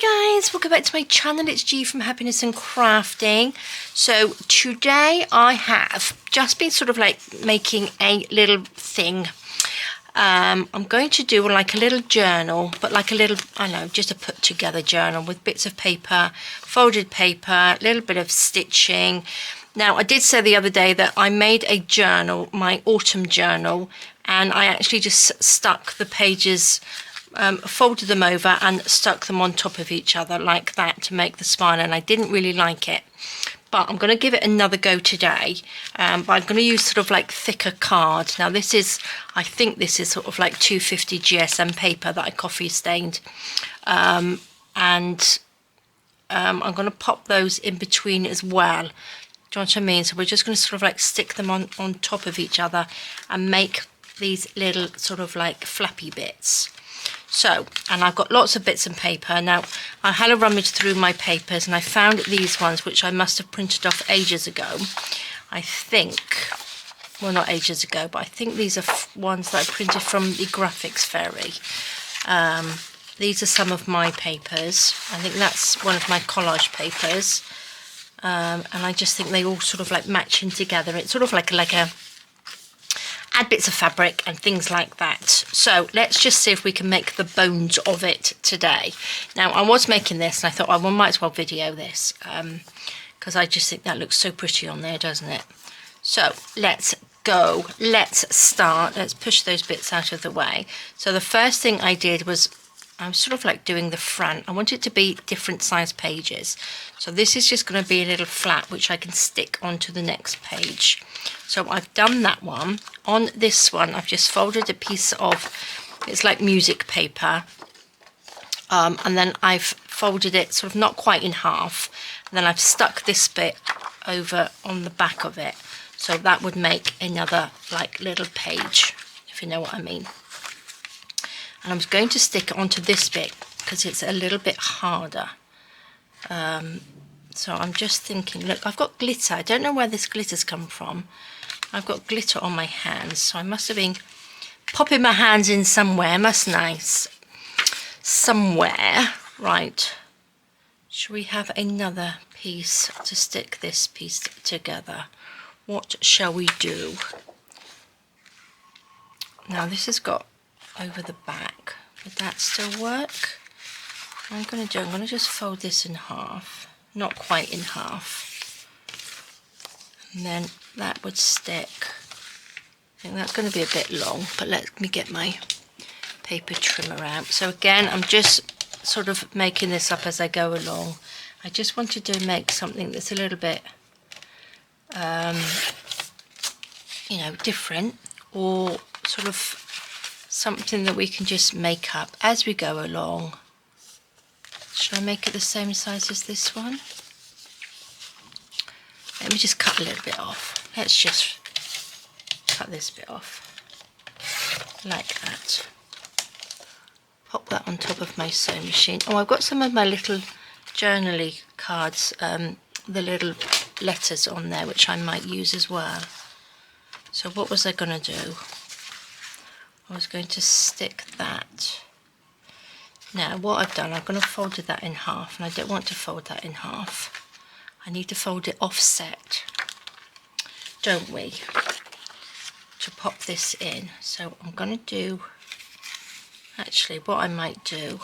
Hi guys, welcome back to my channel. It's G from Happiness and Crafting. So today I have just been sort of like making a little thing. I'm going to do like a little journal, but like a little, I don't know, just a put together journal with bits of paper, folded paper, a little bit of stitching. Now I did say the other day that I made a journal, my autumn journal, and I actually just stuck the pages, folded them over and stuck them on top of each other like that to make the spine, and I didn't really like it, but I'm going to give it another go today. But I'm going to use sort of like thicker card. Now this is, I think this is sort of like 250 GSM paper that I coffee stained, and I'm going to pop those in between as well. Do you know what I mean? So we're just going to sort of like stick them on top of each other and make these little sort of like flappy bits. So, and I've got lots of bits and paper. Now, I had a rummage through my papers and I found these ones, which I must have printed off ages ago. I think, well, not ages ago, but I think these are ones that I printed from the Graphics Fairy. These are some of my papers. I think that's one of my collage papers. And I just think they all sort of like matching together. It's sort of like a add bits of fabric and things like that. So let's just see if we can make the bones of it today. Now I was making this and I thought, oh, well, I might as well video this, because I just think that looks so pretty on there, doesn't it? So let's go, let's start. Let's push those bits out of the way. So the first thing I did was, I'm sort of like doing the front. I want it to be different size pages. So this is just going to be a little flap which I can stick onto the next page. So I've done that one. On this one, I've just folded a piece of, it's like music paper. And then I've folded it sort of not quite in half. And then I've stuck this bit over on the back of it. So that would make another like little page, if you know what I mean. And I'm going to stick it onto this bit because it's a little bit harder. So I'm just thinking, look, I've got glitter. I don't know where this glitter's come from. I've got glitter on my hands, so I must have been popping my hands in somewhere, mustn't I? Somewhere. Right. Should we have another piece to stick this piece together? What shall we do? Now this has got over the back. Would that still work? What I'm going to just fold this in half. Not quite in half. And then that would stick. I think that's going to be a bit long, but let me get my paper trimmer out. So again, I'm just sort of making this up as I go along. I just wanted to make something that's a little bit, you know, different, or sort of something that we can just make up as we go along. Should I make it the same size as this one? Let me just cut a little bit off. Let's just cut this bit off, like that. Pop that on top of my sewing machine. Oh, I've got some of my little journaly cards, the little letters on there, which I might use as well. So what was I going to do? I was going to stick that. Now what I've done, I'm going to fold that in half, and I don't want to fold that in half. I need to fold it offset, don't we, to pop this in. So I'm going to do, actually what I might do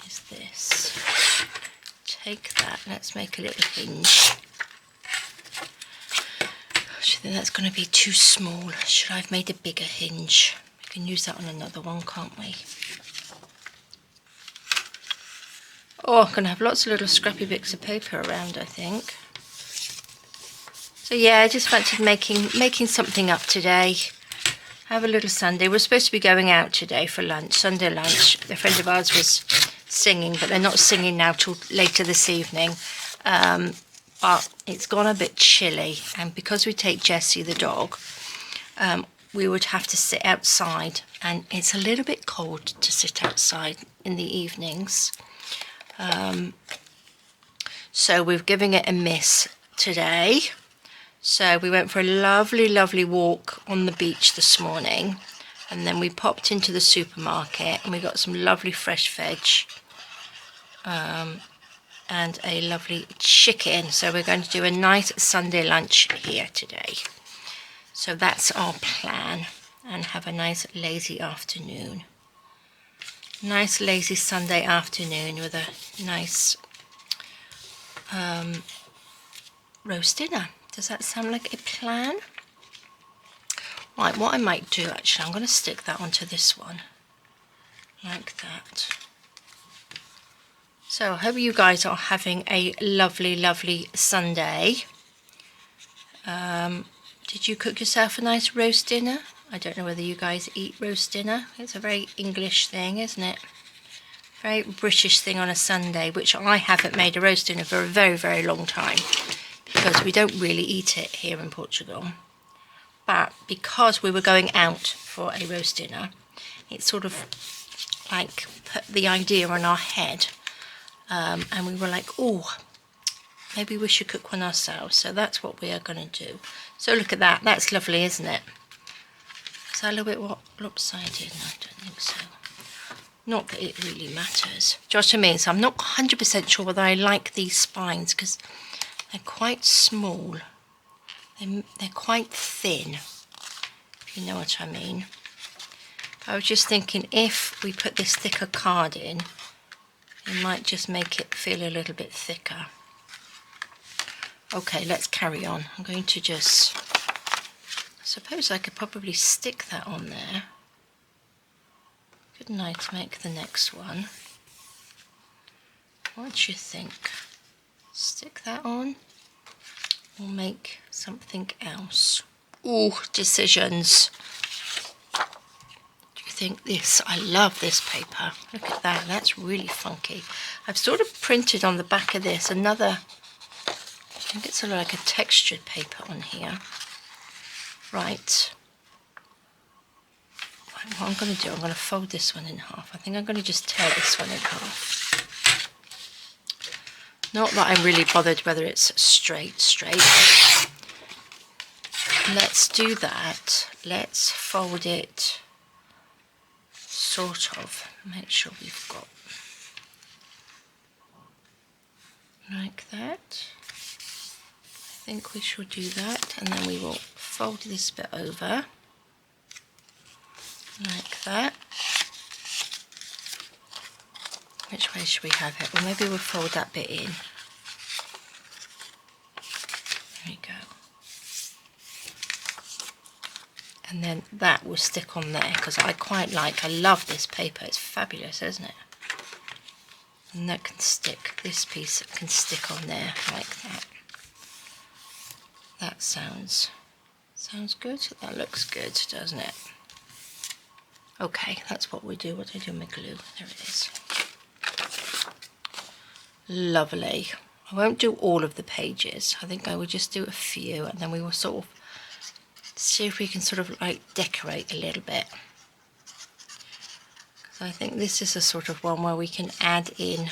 is this. Take that, let's make a little hinge. I think that's going to be too small. Should I have made a bigger hinge? We can use that on another one, can't we? Oh, I'm going to have lots of little scrappy bits of paper around, I think. So yeah, I just fancied making something up today. Have a little Sunday. We're supposed to be going out today for lunch, Sunday lunch. A friend of ours was singing, but they're not singing now till later this evening. But it's gone a bit chilly, and because we take Jessie the dog, we would have to sit outside, and it's a little bit cold to sit outside in the evenings. So we're giving it a miss today. So we went for a lovely walk on the beach this morning, and then we popped into the supermarket and we got some lovely fresh veg and a lovely chicken. So we're going to do a nice Sunday lunch here today. So that's our plan, and have a nice lazy afternoon. Nice lazy Sunday afternoon with a nice roast dinner. Does that sound like a plan? Right, what I might do actually, I'm going to stick that onto this one like that. So I hope you guys are having a lovely, lovely Sunday. Did you cook yourself a nice roast dinner? I don't know whether you guys eat roast dinner. It's a very English thing, isn't it? Very British thing on a Sunday, which I haven't made a roast dinner for a very, very long time because we don't really eat it here in Portugal. But because we were going out for a roast dinner, it sort of like put the idea in our head. And we were like, oh, maybe we should cook one ourselves. So that's what we are going to do. So look at that. That's lovely, isn't it? Is that a little bit lopsided? No, I don't think so. Not that it really matters. Do you know what I mean? So I'm not 100% sure whether I like these spines because they're quite small. They're quite thin, if you know what I mean. I was just thinking if we put this thicker card in, it might just make it feel a little bit thicker. Okay, let's carry on. I'm going to just, I suppose I could probably stick that on there. Couldn't I, to make the next one? What do you think? Stick that on or make something else? Ooh, decisions. Do you think this? I love this paper. Look at that, that's really funky. I've sort of printed on the back of this another, I think it's sort of like a textured paper on here. Right. What I'm going to do, I'm going to fold this one in half. I think I'm going to just tear this one in half. Not that I'm really bothered whether it's straight. Let's do that. Let's fold it sort of. Make sure we've got like that. I think we should do that, and then we will fold this bit over like that. Which way should we have it? Well, maybe we'll fold that bit in. There we go. And then that will stick on there because I love this paper. It's fabulous, isn't it? And that can stick, this piece can stick on there like that. That sounds good. That looks good, doesn't it? Okay, that's what we do. What do I do with my glue? There it is. Lovely. I won't do all of the pages. I think I will just do a few, and then we will sort of see if we can sort of like decorate a little bit. So I think this is a sort of one where we can add in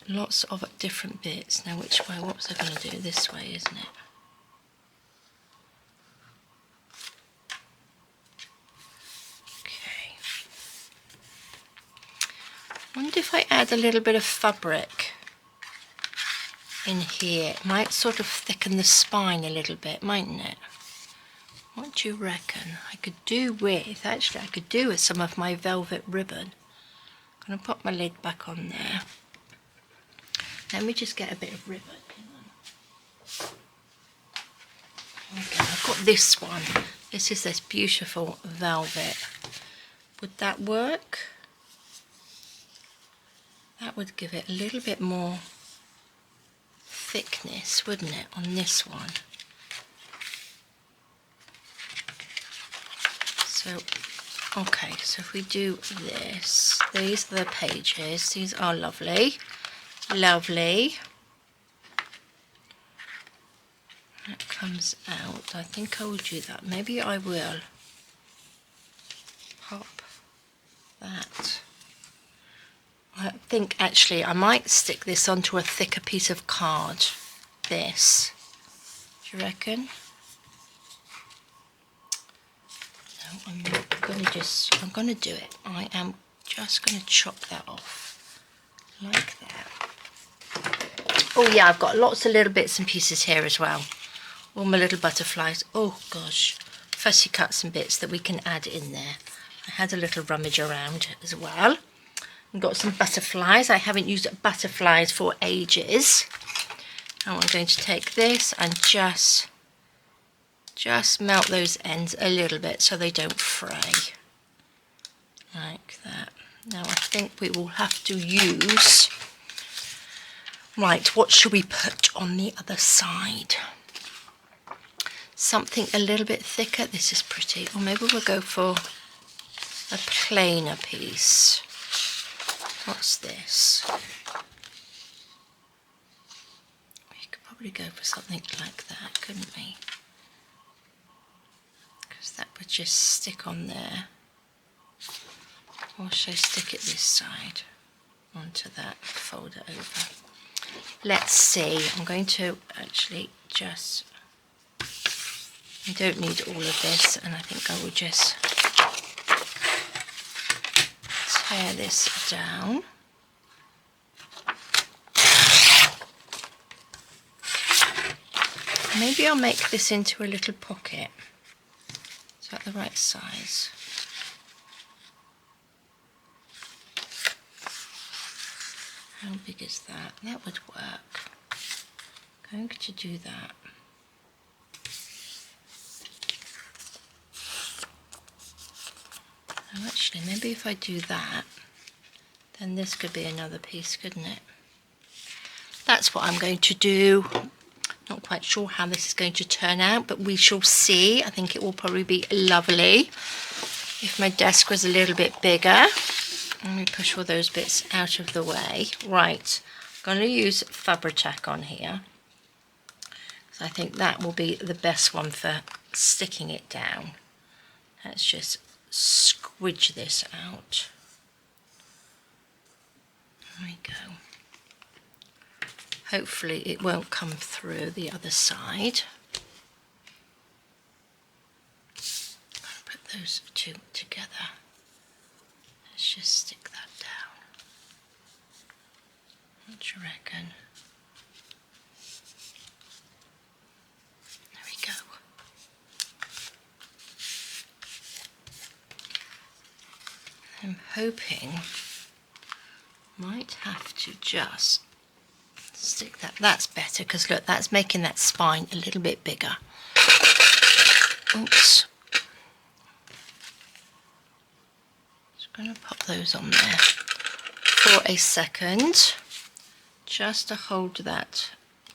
lots of different bits. Now which way? What was I going to do? This way, isn't it? Okay. I wonder if I add a little bit of fabric in here. It might sort of thicken the spine a little bit, mightn't it? What do you reckon? I could do with some of my velvet ribbon. I'm going to put my lid back on there. Let me just get a bit of ribbon. Okay, I've got this one. This is this beautiful velvet. Would that work? That would give it a little bit more thickness, wouldn't it, on this one? So, okay, so if we do this, these are the pages. These are lovely. Lovely. That comes out. I think I will do that. Maybe I will pop that. I think actually I might stick this onto a thicker piece of card. This. Do you reckon? No, I'm not going to I'm going to do it. I am just going to chop that off like that. Oh yeah, I've got lots of little bits and pieces here as well. All my little butterflies. Oh gosh, fussy cuts and bits that we can add in there. I had a little rummage around as well. I've got some butterflies. I haven't used butterflies for ages. And I'm going to take this and just melt those ends a little bit so they don't fray. Like that. Now I think we will have to use... Right, what should we put on the other side? Something a little bit thicker. This is pretty. Or maybe we'll go for a plainer piece. What's this? We could probably go for something like that, couldn't we? Because that would just stick on there. Or should I stick it this side onto that, fold it over? Let's see. I'm going to actually just... I don't need all of this, and I think I will just tear this down. Maybe I'll make this into a little pocket. Is that the right size? How big is that? That would work. I'm going to do that. Oh, actually, maybe if I do that, then this could be another piece, couldn't it? That's what I'm going to do. Not quite sure how this is going to turn out, but we shall see. I think it will probably be lovely. If my desk was a little bit bigger. Let me push all those bits out of the way. Right, I'm going to use Fabri-Tac on here. So I think that will be the best one for sticking it down. Let's just squidge this out. There we go. Hopefully it won't come through the other side. I'll put those two together. Let's just stick that down. What do you reckon? There we go. I'm hoping might have to just stick that. That's better because look, that's making that spine a little bit bigger. Oops. Just going to pop those on there for a second, just to hold that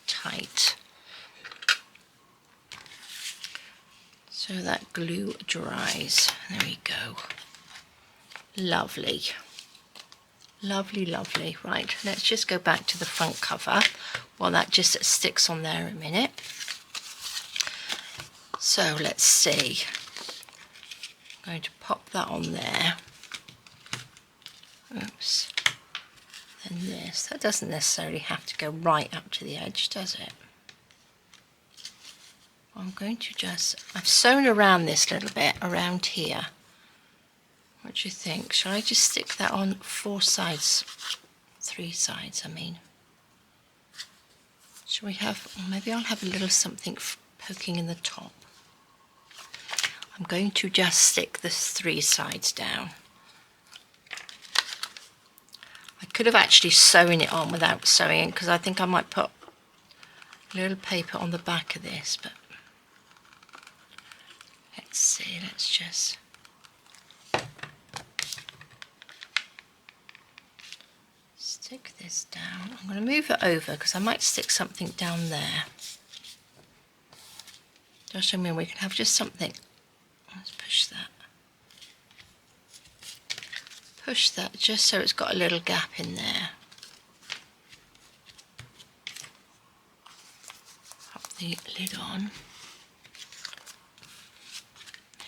tight so that glue dries. There we go. Lovely. Lovely, lovely. Right, let's just go back to the front cover while that just sticks on there a minute. So let's see. I'm going to pop that on there. Oops. Then this. That doesn't necessarily have to go right up to the edge, does it? I'm going to just... I've sewn around this little bit around here. What do you think? Shall I just stick that on 4 sides? 3 sides, I mean. Shall we have... Maybe I'll have a little something poking in the top. I'm going to just stick the 3 sides down. I could have actually sewn it on without sewing it, because I think I might put a little paper on the back of this, but let's see, let's just... stick this down. I'm going to move it over because I might stick something down there. Just, I mean, we can have just something. Let's push that. Push that just so it's got a little gap in there. Pop the lid on.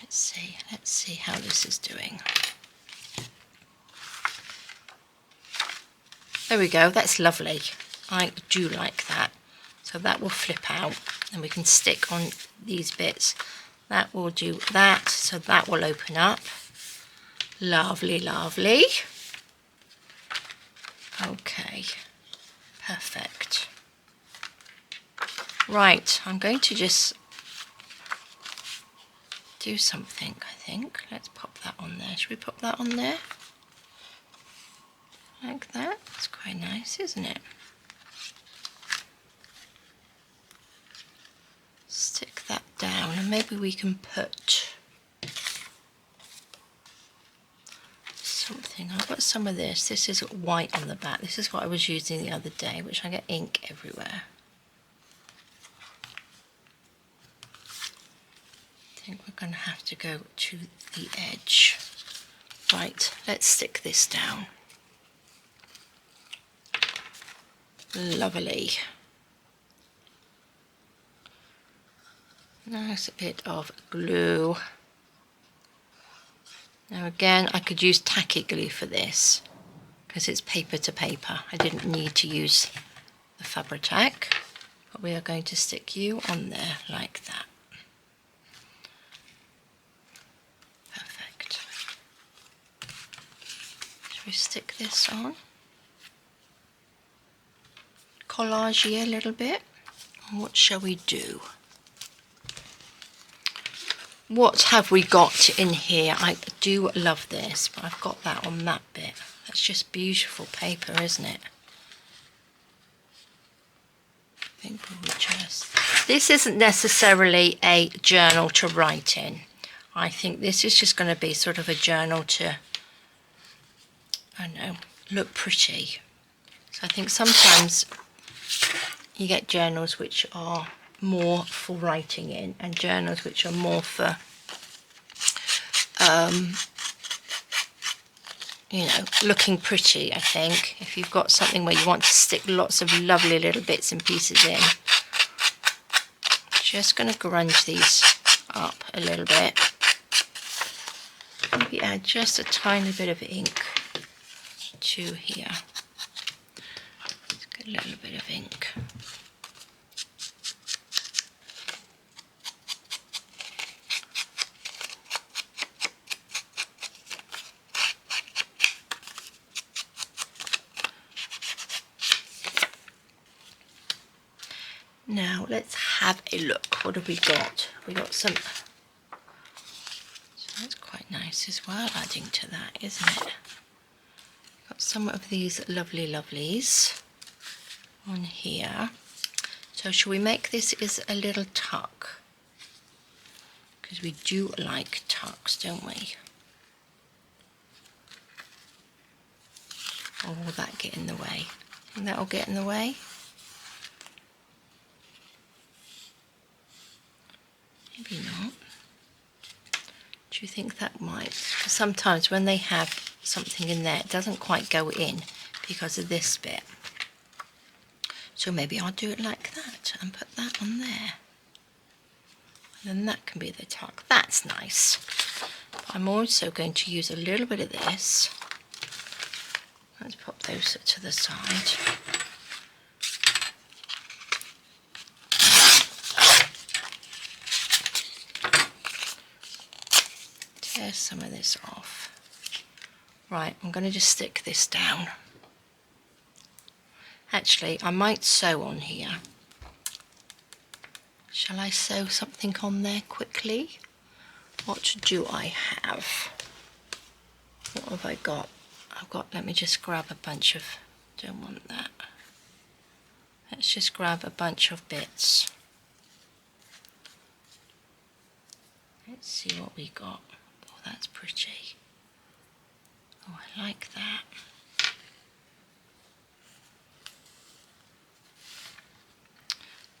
Let's see how this is doing. There we go, that's lovely. I do like that. So that will flip out and we can stick on these bits. That will do that, so that will open up. Lovely, lovely. Okay, perfect. Right, I'm going to just do something, I think. Let's pop that on there. Should we pop that on there? Like that? It's quite nice, isn't it? Stick that down, and maybe we can put something. I've got some of this. This is white on the back. This is what I was using the other day, which I get ink everywhere. I think we're going to have to go to the edge. Right, let's stick this down. Lovely. Nice bit of glue. Now again, I could use tacky glue for this because it's paper to paper. I didn't need to use the Fabri-Tac, but we are going to stick you on there like that. Perfect. Should we stick this on? Collage here a little bit. And what shall we do? What have we got in here? I do love this, but I've got that on that bit. That's just beautiful paper, isn't it? I think we just... This isn't necessarily a journal to write in. I think this is just going to be sort of a journal to, I don't know, look pretty. So I think sometimes you get journals which are more for writing in, and journals which are more for you know, looking pretty. I think if you've got something where you want to stick lots of lovely little bits and pieces in, just going to grunge these up a little bit, maybe add just a tiny bit of ink to here. Let's get a little bit of ink. Now let's have a look. What have we got? We got some. So that's quite nice as well, adding to that, isn't it? Got some of these lovely lovelies on here. So shall we make this as a little tuck? Because we do like tucks, don't we? Or will that get in the way? Think that'll get in the way? Maybe not. Do you think that might? Sometimes when they have something in there, it doesn't quite go in because of this bit. So maybe I'll do it like that and put that on there. And then that can be the tuck. That's nice. But I'm also going to use a little bit of this. Let's pop those to the side. Tear some of this off. Right, I'm going to just stick this down. Actually, I might sew on here. Shall I sew something on there quickly? What do I have? What have I got? I've got, let me just grab a bunch of, don't want that. Let's just grab a bunch of bits. Let's see what we got. Oh, that's pretty. Oh, I like that.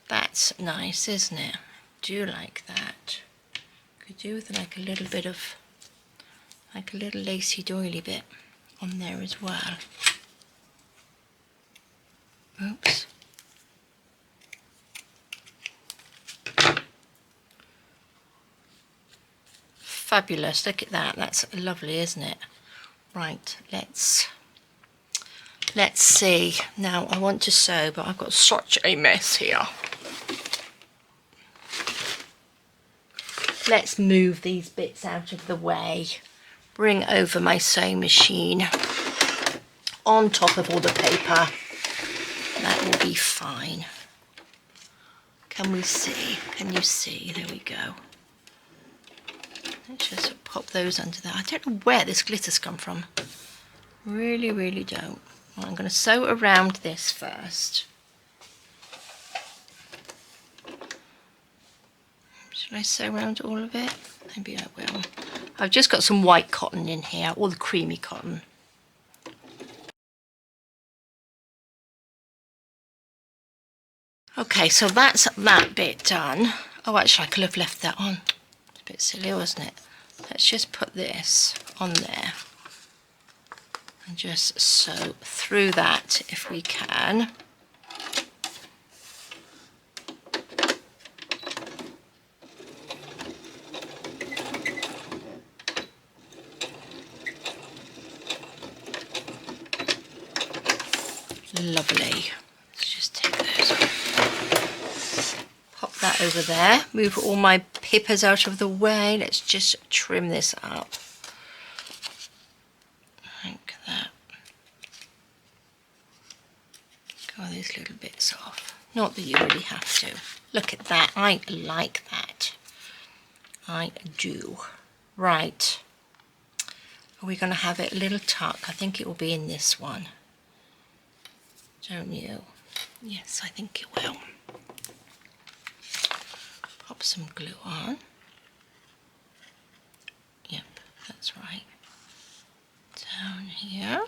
That's nice, isn't it? Do like that. Could do with like a little bit of, like a little lacy doily bit on there as well. Oops. Fabulous, look at that. That's lovely, isn't it? Right, let's see. Now I want to sew, but I've got such a mess here. Let's move these bits out of the way. Bring over my sewing machine. on top of all the paper. That will be fine. Can we see? Can you see? There we go. Let's just pop those under there. I don't know where this glitter's come from. Really, really don't. Well, I'm going to sew around this first. Should I sew around all of it? Maybe I will. I've just got some white cotton in here, all the creamy cotton. Okay, so that's that bit done. Oh, actually, I could have left that on. It's a bit silly, wasn't it? Let's just put this on there and just sew through that if we can. Lovely. Let's just take those off. Pop that over there. Move all my papers out of the way. Let's just trim this up. Like that. Get all these little bits off. Not that you really have to. Look at that. I like that. I do. Right. Are we going to have it a little tuck? I think it will be in this one. Don't you? Yes, I think it will. Pop some glue on. Yep, that's right. Down here.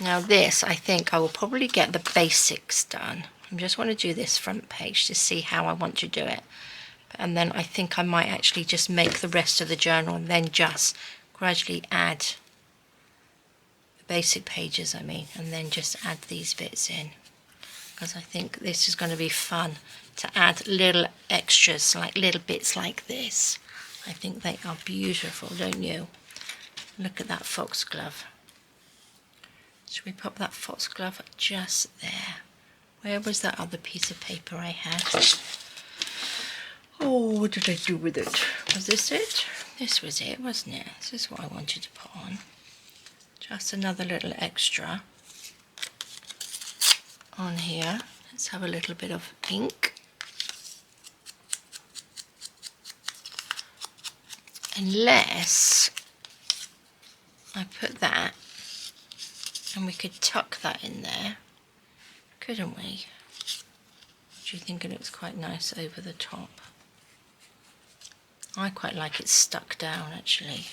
Now this, I think I will probably get the basics done. I just want to do this front page to see how I want to do it. And then I think I might actually just make the rest of the journal and then just gradually add the basic pages, I mean, and then just add these bits in, because I think this is going to be fun to add little extras, like little bits like this. I think they are beautiful, don't you? Look at that foxglove. Should we pop that foxglove just there? Where was that other piece of paper I had? Oh, what did I do with it? Was this it? This was it, wasn't it? This is what I wanted to put on. Just another little extra on here. Let's have a little bit of ink. Unless I put that, and we could tuck that in there, couldn't we? Do you think it looks quite nice over the top? I quite like it stuck down, actually.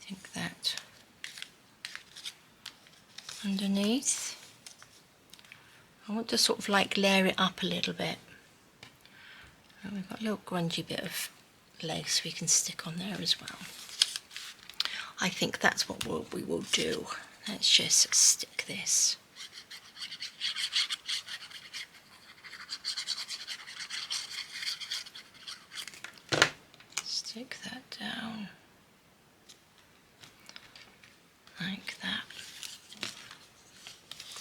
I think that underneath. I want to sort of like layer it up a little bit. And we've got a little grungy bit of lace we can stick on there as well. I think that's what we will do. Let's just stick this. Stick that down like that,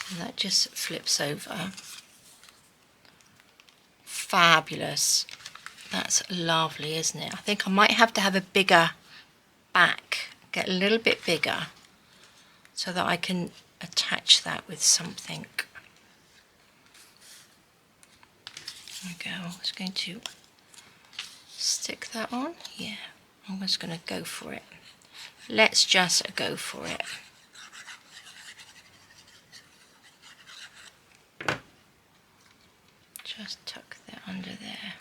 and that just flips over. Fabulous. That's lovely, isn't it? I think I might have to have a bigger back, get a little bit bigger, so that I can attach that with something. There we go. I was going to stick that on. Yeah, I'm just going to go for it. Let's just go for it. Just tuck that under there.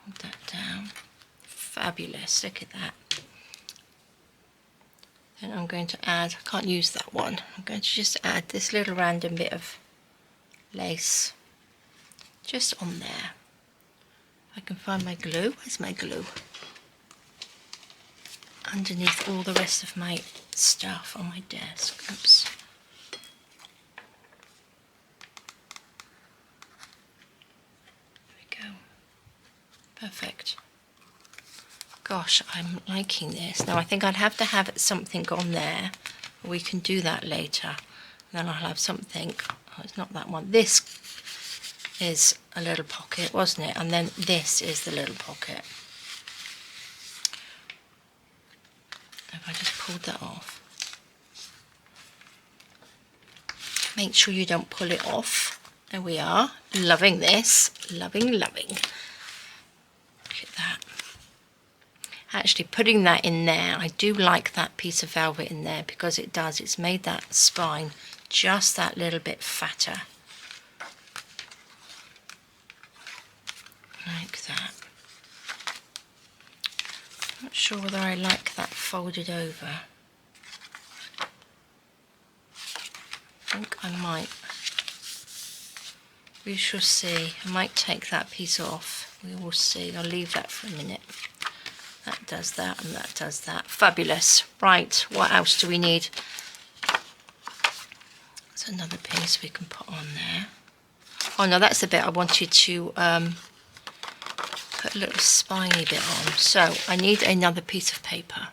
Hold that down. Fabulous, look at that. Then I'm going to add, I can't use that one, I'm going to just add this little random bit of lace just on there. If I can find my glue. Where's my glue? Underneath all the rest of my stuff on my desk. Oops. There we go. Perfect. Gosh, I'm liking this. Now I think I'd have to have something on there. We can do that later. Then I'll have something. Oh, it's not that one. This is a little pocket, wasn't it? And then this is the little pocket. If I just pulled that off. Make sure you don't pull it off. There we are. Loving this. Loving. Look at that. Actually putting that in there, I do like that piece of velvet in there because it's made that spine just that little bit fatter. Like that. Not sure whether I like that folded over. I think I might. We shall see. I might take that piece off. We will see. I'll leave that for a minute. That does that and that does that. Fabulous. Right, what else do we need? There's another piece we can put on there. Oh no, that's the bit I wanted to put a little spiny bit on. So I need another piece of paper.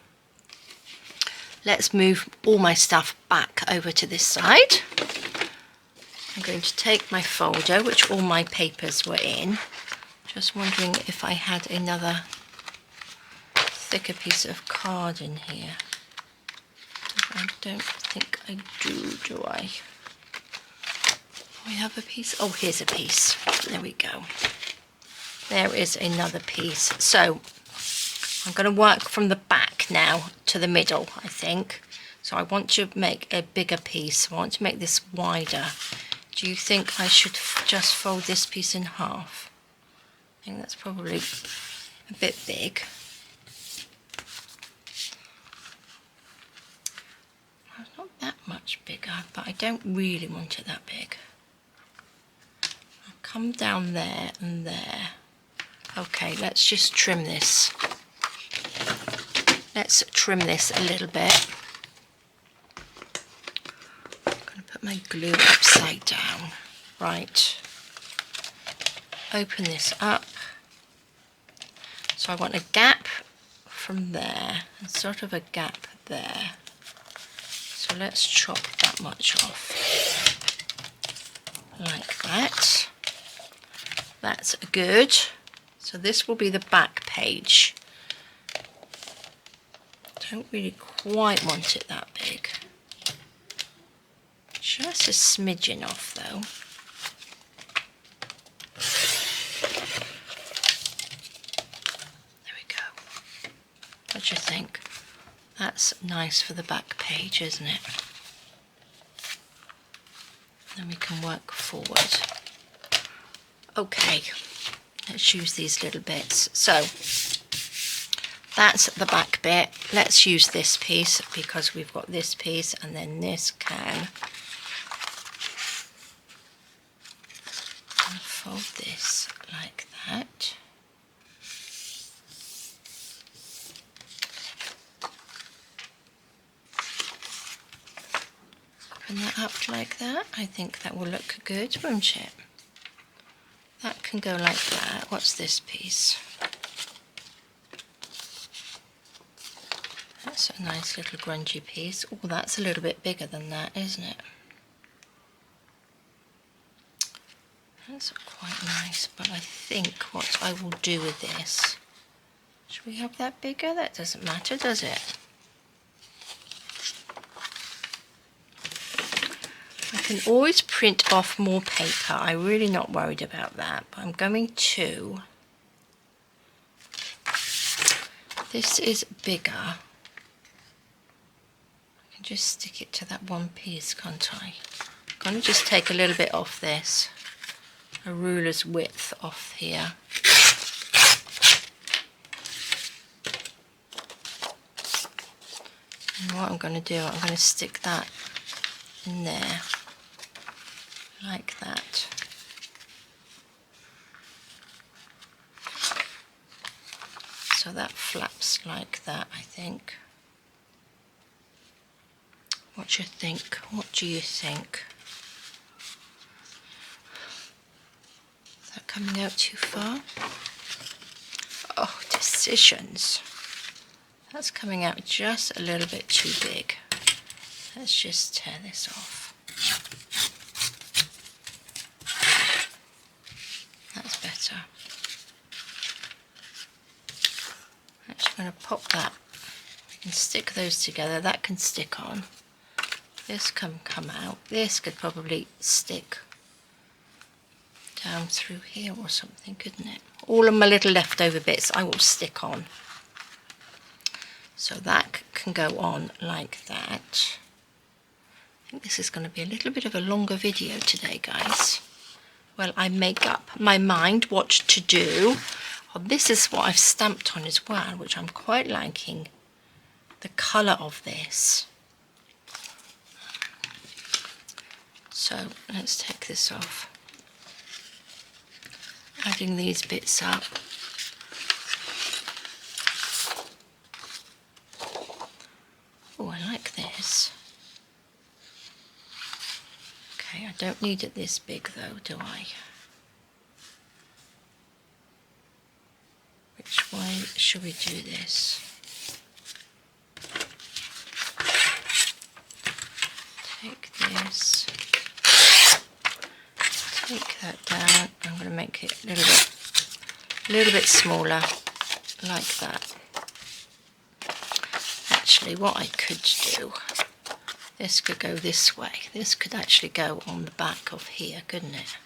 Let's move all my stuff back over to this side. I'm going to take my folder, which all my papers were in. Just wondering if I had another thicker piece of card in here. I don't think I do I? We have a piece. Oh, here's a piece. There we go. There is another piece. So I'm going to work from the back now to the middle, I think. So I want to make a bigger piece. I want to make this wider. Do you think I should just fold this piece in half? I think that's probably a bit big. Well, it's not that much bigger, but I don't really want it that big. I'll come down there and there. Okay, let's just trim this. Let's trim this a little bit. I'm going to put my glue upside down. Right. Open this up. So I want a gap from there and sort of a gap there. So let's chop that much off. Like that. That's good. So this will be the back page. Don't really quite want it that big. Just a smidgen off though. There we go. What do you think? That's nice for the back page, isn't it? Then we can work forward. Okay, let's use these little bits. So that's the back bit. Let's use this piece because we've got this piece and then this can. And fold this like that. Open that up like that. I think that will look good, won't it? That can go like that. What's this piece? That's a nice little grungy piece. Oh, that's a little bit bigger than that, isn't it? That's quite nice, but I think what I will do with this... Should we have that bigger? That doesn't matter, does it? I can always print off more paper. I'm really not worried about that, but I'm going to... This is bigger. I can just stick it to that one piece, can't I? I'm going to just take a little bit off this. A ruler's width off here. And what I'm going to do, I'm going to stick that in there. Like that. So that flaps like that, I think. What do you think? What do you think? Is that coming out too far? Oh, decisions. That's coming out just a little bit too big. Let's just tear this off. better. I'm just going to pop that and stick those together. That can stick on. This can come out. This could probably stick down through here or something, couldn't it? All of my little leftover bits I will stick on. So that can go on like that. I think this is going to be a little bit of a longer video today, guys. Well, I make up my mind what to do. Oh, this is what I've stamped on as well, which I'm quite liking the colour of this. So let's take this off. Adding these bits up. Oh, I like this. Okay, I don't need it this big though, do I? Which way should we do this? Take this. Take that down. I'm going to make it a little bit smaller, like that. Actually, what I could do, this could go this way. This could actually go on the back of here, couldn't it?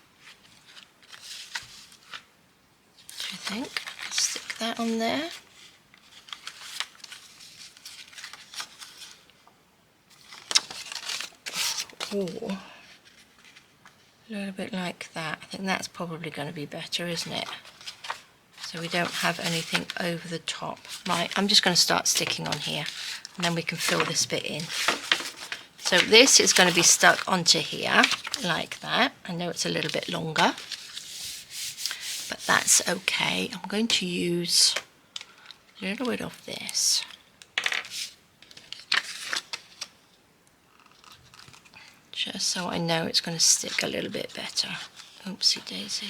Do you think? Stick that on there. Or a little bit like that. I think that's probably going to be better, isn't it? So we don't have anything over the top. Right, I'm just going to start sticking on here and then we can fill this bit in. So this is going to be stuck onto here like that. I know it's a little bit longer, but that's okay. I'm going to use a little bit of this. Just so I know it's going to stick a little bit better. Oopsie daisy.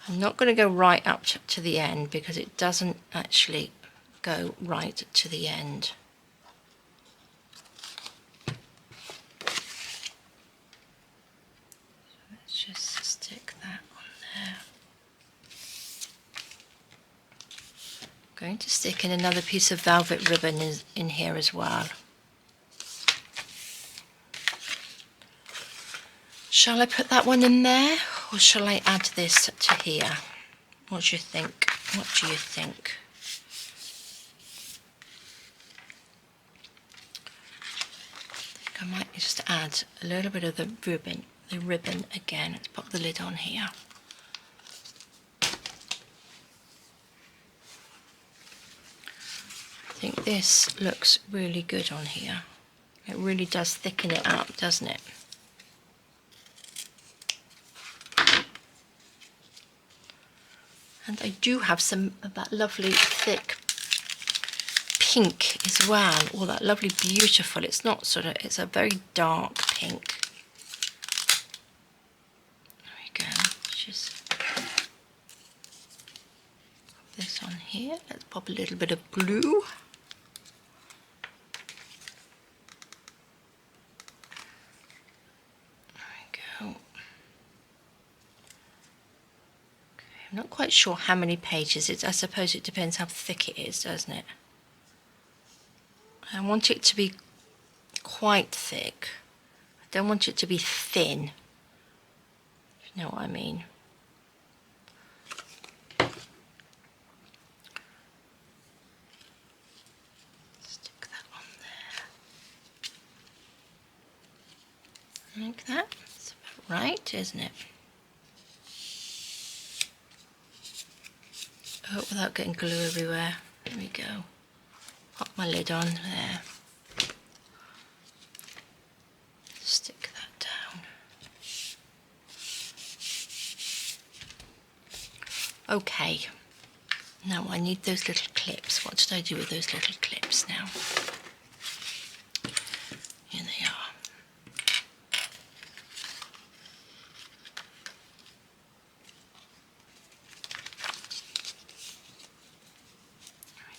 I'm not going to go right up to the end because it doesn't actually go right to the end. Let's just stick that on there. I'm going to stick in another piece of velvet ribbon in here as well. Shall I put that one in there, or shall I add this to here? What do you think? What do you think? I think I might just add a little bit of the ribbon again. Let's pop the lid on here. I think this looks really good on here. It really does thicken it up, doesn't it? And I do have some of that lovely thick pink as well. All that lovely beautiful, it's not sort of, it's a very dark pink. There we go. Just pop this on here. Let's pop a little bit of blue. I'm not quite sure how many pages it's. I suppose it depends how thick it is, doesn't it? I want it to be quite thick. I don't want it to be thin, if you know what I mean. Stick that on there. Like that. That's about right, isn't it? Oh, without getting glue everywhere. There we go. Pop my lid on there. Stick that down. Okay. Now I need those little clips. What did I do with those little clips now? Here they are.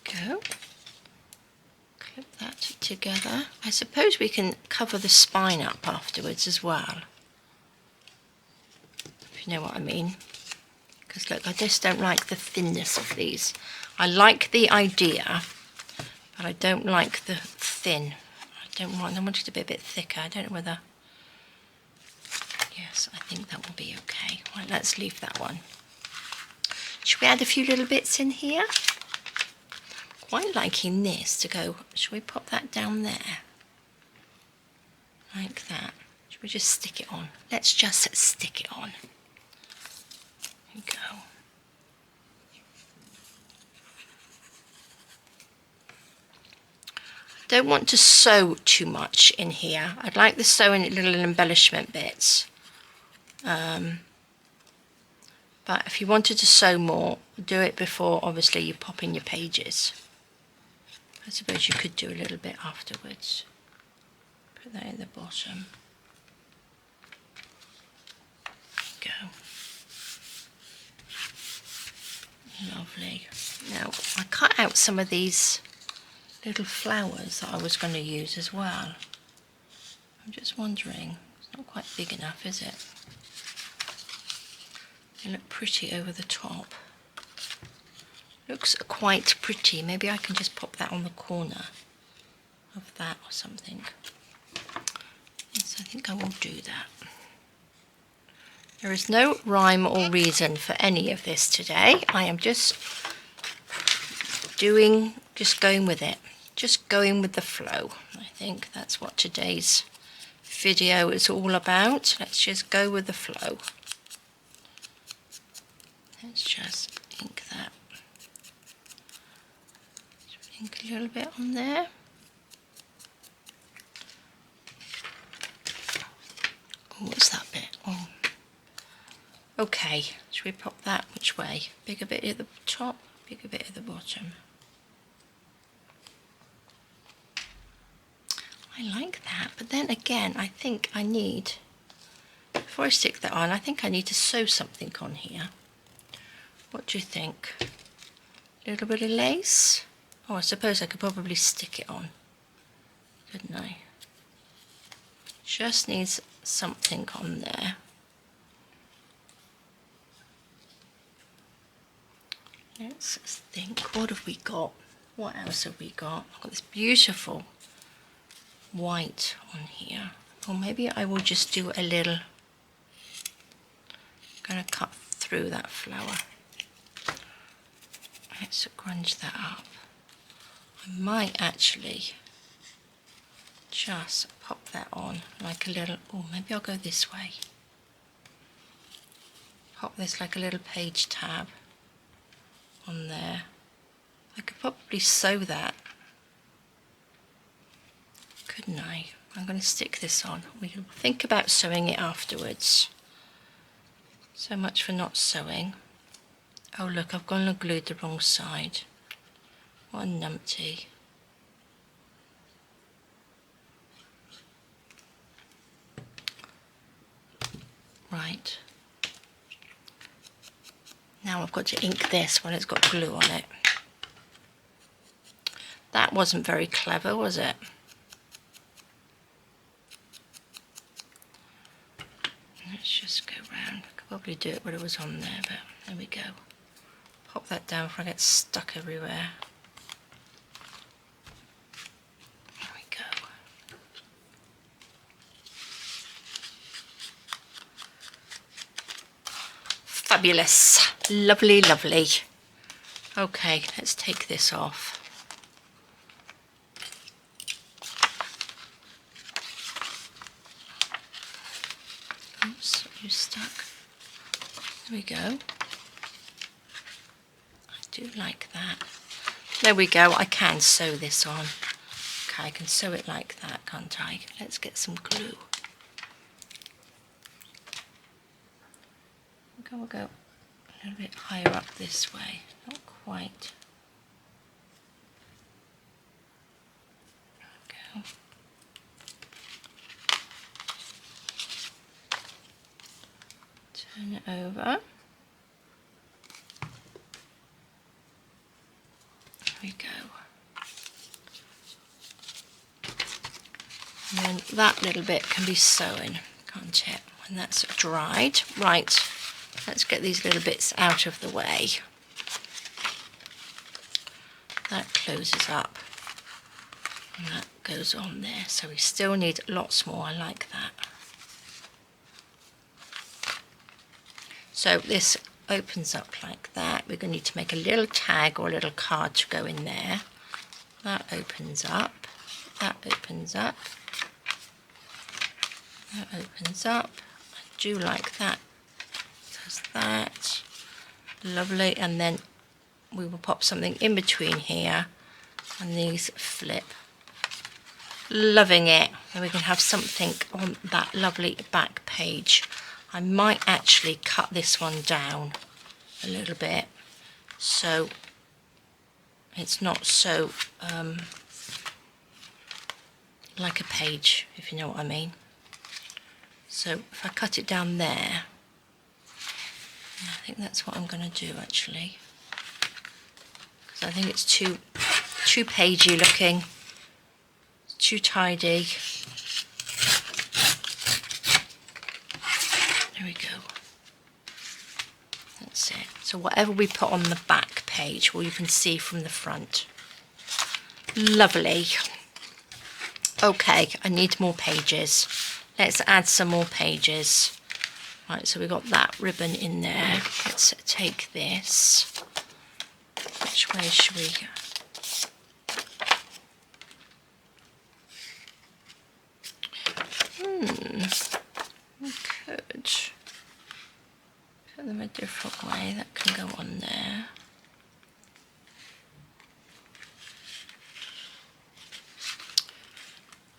Go. Clip that together. I suppose we can cover the spine up afterwards as well, if you know what I mean. Because look, I just don't like the thinness of these. I like the idea, but I don't like the thin. I want it to be a bit thicker. I don't know whether... Yes, I think that will be okay. Right, let's leave that one. Should we add a few little bits in here? Quite liking this to go. Should we pop that down there? Like that. Should we just stick it on? Let's just stick it on. There we go. Don't want to sew too much in here. I'd like the sewing little embellishment bits. But if you wanted to sew more, do it before obviously you pop in your pages. I suppose you could do a little bit afterwards. Put that in the bottom. Go. Lovely. Now I cut out some of these little flowers that I was going to use as well. I'm just wondering, it's not quite big enough, is it? They look pretty over the top. Looks quite pretty. Maybe I can just pop that on the corner of that or something. Yes, I think I will do that. There is no rhyme or reason for any of this today. I am just going with it. Just going with the flow. I think that's what today's video is all about. Let's just go with the flow. Let's just ink that. Just ink a little bit on there. Oh, what's that bit? Oh. Okay, should we pop that which way? Bigger bit at the top, bigger bit at the bottom. I like that, but then again, I think I need, before I stick that on, I think I need to sew something on here. What do you think? A little bit of lace? Oh, I suppose I could probably stick it on, couldn't I? Just needs something on there. Let's think, what have we got? What else have we got? I've got this beautiful white on here. Or maybe I will just do a little, I'm going to cut through that flower. Let's grunge that up. I might actually just pop that on like a little, oh, maybe I'll go this way. Pop this like a little page tab on there. I could probably sew that, couldn't I? I'm going to stick this on. We can think about sewing it afterwards. So much for not sewing. Oh look, I've gone and glued the wrong side. What a numpty. Right. Now I've got to ink this when it's got glue on it. That wasn't very clever, was it? Let's just go round. I could probably do it when it was on there, but there we go. Pop that down before I get stuck everywhere. There we go. Fabulous. Lovely, lovely. Okay, let's take this off. Oops, you're stuck. There we go. I do like that. There we go. I can sew this on. Okay, I can sew it like that, can't I? Let's get some glue. We'll go a little bit higher up this way. Not quite. There we go. Turn it over. There we go. that little bit can be sewn, can't it, when that's dried. Right, let's get these little bits out of the way. That closes up and that goes on there, so we still need lots more. I like that. So this opens up like that. We're going to need to make a little tag or a little card to go in there. That opens up, that opens up, that opens up. I do like that. Does that. Lovely. And then we will pop something in between here and these flip. Loving it. And we can have something on that lovely back page. I might actually cut this one down a little bit so it's not so like a page, if you know what I mean. So if I cut it down there, I think that's what I'm going to do actually, because I think it's too pagey looking, too tidy. There we go. That's it. So whatever we put on the back page, well, you can see from the front. Lovely. Okay, I need more pages. Let's add some more pages. Right, so we've got that ribbon in there. Let's take this. Which way should we go? We could put them a different way. That can go on there.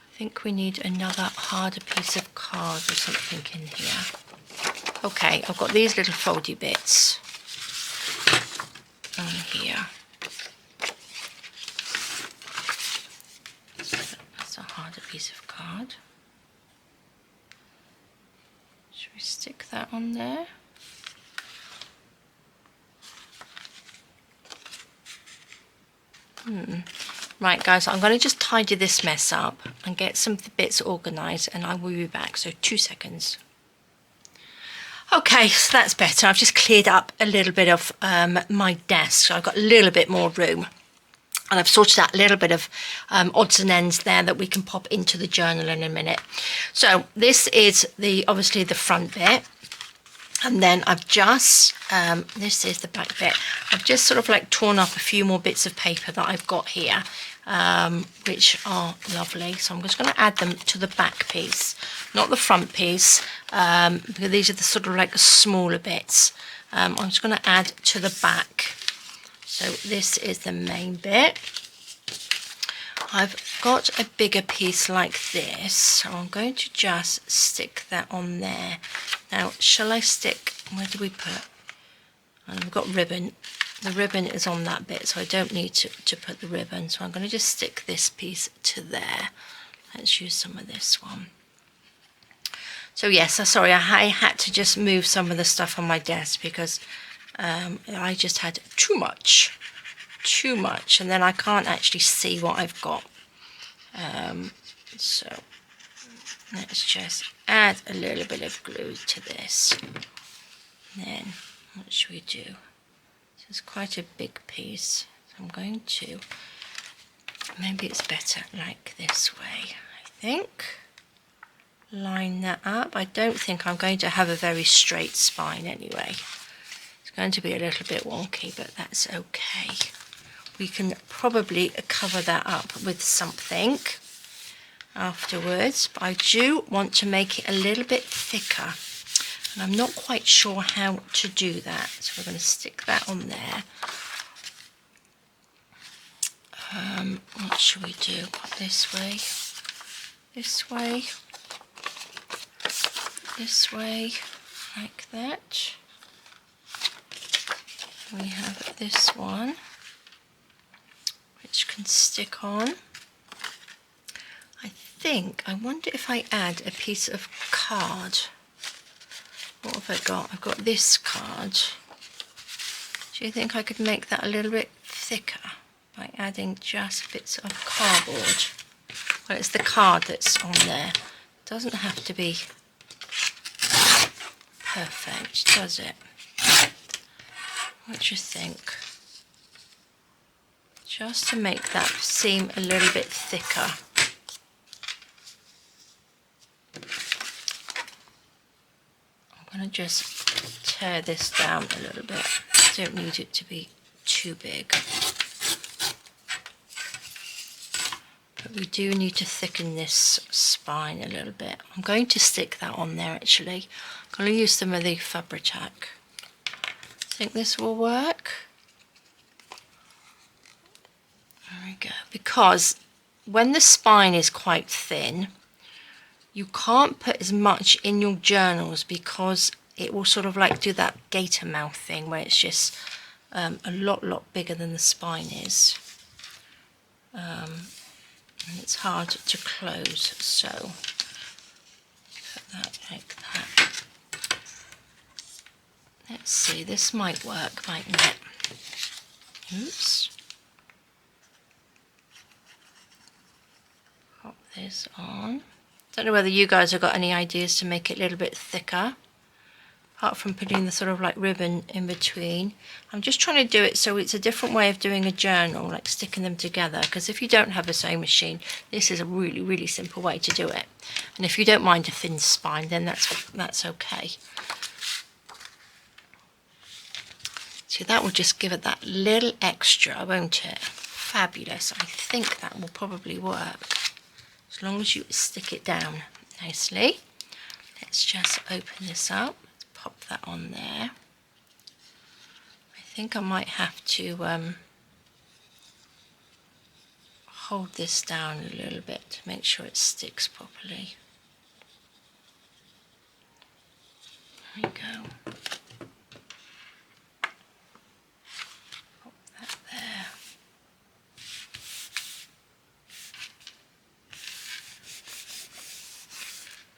I think we need another harder piece of card or something in here. Okay, I've got these little foldy bits on here. That's a harder piece of card. Should we stick that on there? Right guys, I'm going to just tidy this mess up and get some bits organised and I will be back, so 2 seconds. Okay, so that's better. I've just cleared up a little bit of my desk, so I've got a little bit more room. And I've sorted out a little bit of odds and ends there that we can pop into the journal in a minute. So this is obviously the front bit. And then I've just, this is the back bit. I've just sort of like torn up a few more bits of paper that I've got here, which are lovely. So I'm just going to add them to the back piece, not the front piece, because these are the sort of like smaller bits. I'm just going to add to the back. So this is the main bit. I've got a bigger piece like this, so I'm going to just stick that on there. Now, shall I stick, where do we put? And we've got ribbon. The ribbon is on that bit, so I don't need to put the ribbon. So I'm going to just stick this piece to there. Let's use some of this one. So yes, sorry, I had to just move some of the stuff on my desk because I just had too much, and then I can't actually see what I've got. So let's just add a little bit of glue to this. And then what should we do? This is quite a big piece, so I'm going to, maybe it's better like this way, I think. Line that up. I don't think I'm going to have a very straight spine anyway. It's going to be a little bit wonky, but that's okay. We can probably cover that up with something afterwards, but I do want to make it a little bit thicker, and I'm not quite sure how to do that. So we're going to stick that on there. What should we do? This way, this way, this way, like that. We have this one, which can stick on. I wonder if I add a piece of card. What have I got? I've got this card. Do you think I could make that a little bit thicker by adding just bits of cardboard? Well, it's the card that's on there. It doesn't have to be perfect, does it? What do you think? Just to make that seem a little bit thicker. I'm going to just tear this down a little bit. I don't need it to be too big. But we do need to thicken this spine a little bit. I'm going to stick that on there actually. I'm going to use some of the Fabri-Tac. Think this will work? There we go. Because when the spine is quite thin, you can't put as much in your journals because it will sort of like do that gator mouth thing where it's just a lot bigger than the spine is. And it's hard to close, so put that like that. Let's see, this might work, mightn't it? Oops. Pop this on. Don't know whether you guys have got any ideas to make it a little bit thicker, apart from putting the sort of like ribbon in between. I'm just trying to do it so it's a different way of doing a journal, like sticking them together, because if you don't have a sewing machine, this is a really simple way to do it. And if you don't mind a thin spine, then that's okay. So that will just give it that little extra, won't it? Fabulous. I think that will probably work, as long as you stick it down nicely. Let's just open this up. Let's pop that on there. I think I might have to hold this down a little bit to make sure it sticks properly. There we go. Pop that there.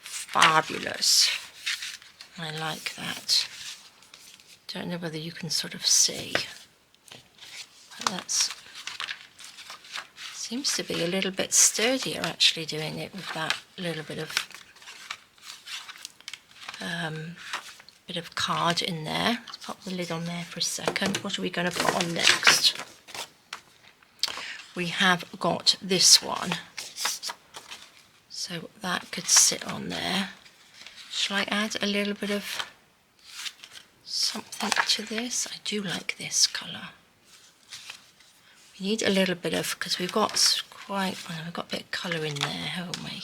Fabulous. I like that. Don't know whether you can sort of see, but that's seems to be a little bit sturdier actually doing it with that little bit of card in there. Let's pop the lid on there for a second. What are we going to put on next? We have got this one, so that could sit on there. Shall I add a little bit of something to this? I do like this colour. We need a little bit of, because we've got quite, well, we've got a bit of colour in there, haven't we?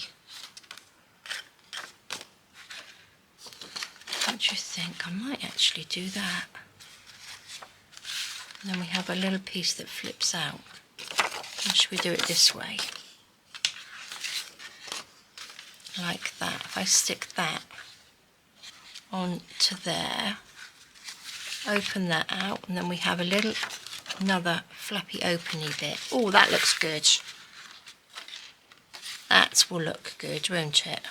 What do you think? I might actually do that. And then we have a little piece that flips out. Or should we do it this way? Like that. If I stick that onto there, open that out, and then we have another flappy openy bit. Oh, that looks good. That will look good, won't it?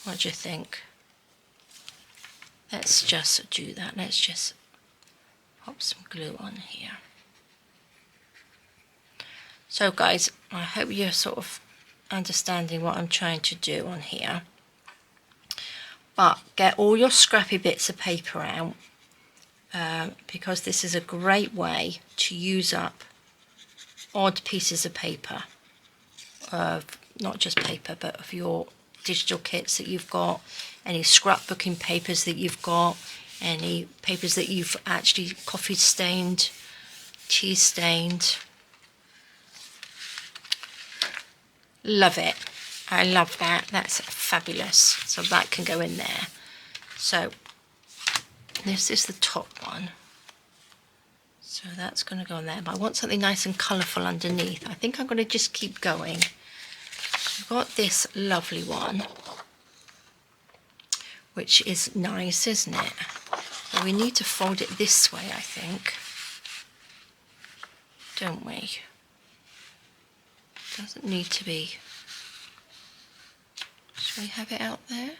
What do you think? Let's just do that. Let's just pop some glue on here. So guys, I hope you're sort of understanding what I'm trying to do on here. But get all your scrappy bits of paper out, because this is a great way to use up odd pieces of paper, not just paper, but of your digital kits that you've got, any scrapbooking papers that you've got, any papers that you've actually coffee stained, tea stained. Love it. I love that. That's fabulous. So that can go in there. So this is the top one. So that's going to go on there. But I want something nice and colourful underneath. I think I'm going to just keep going. I've got this lovely one, which is nice, isn't it? But we need to fold it this way, I think. Don't we? Doesn't need to be. Shall we have it out there?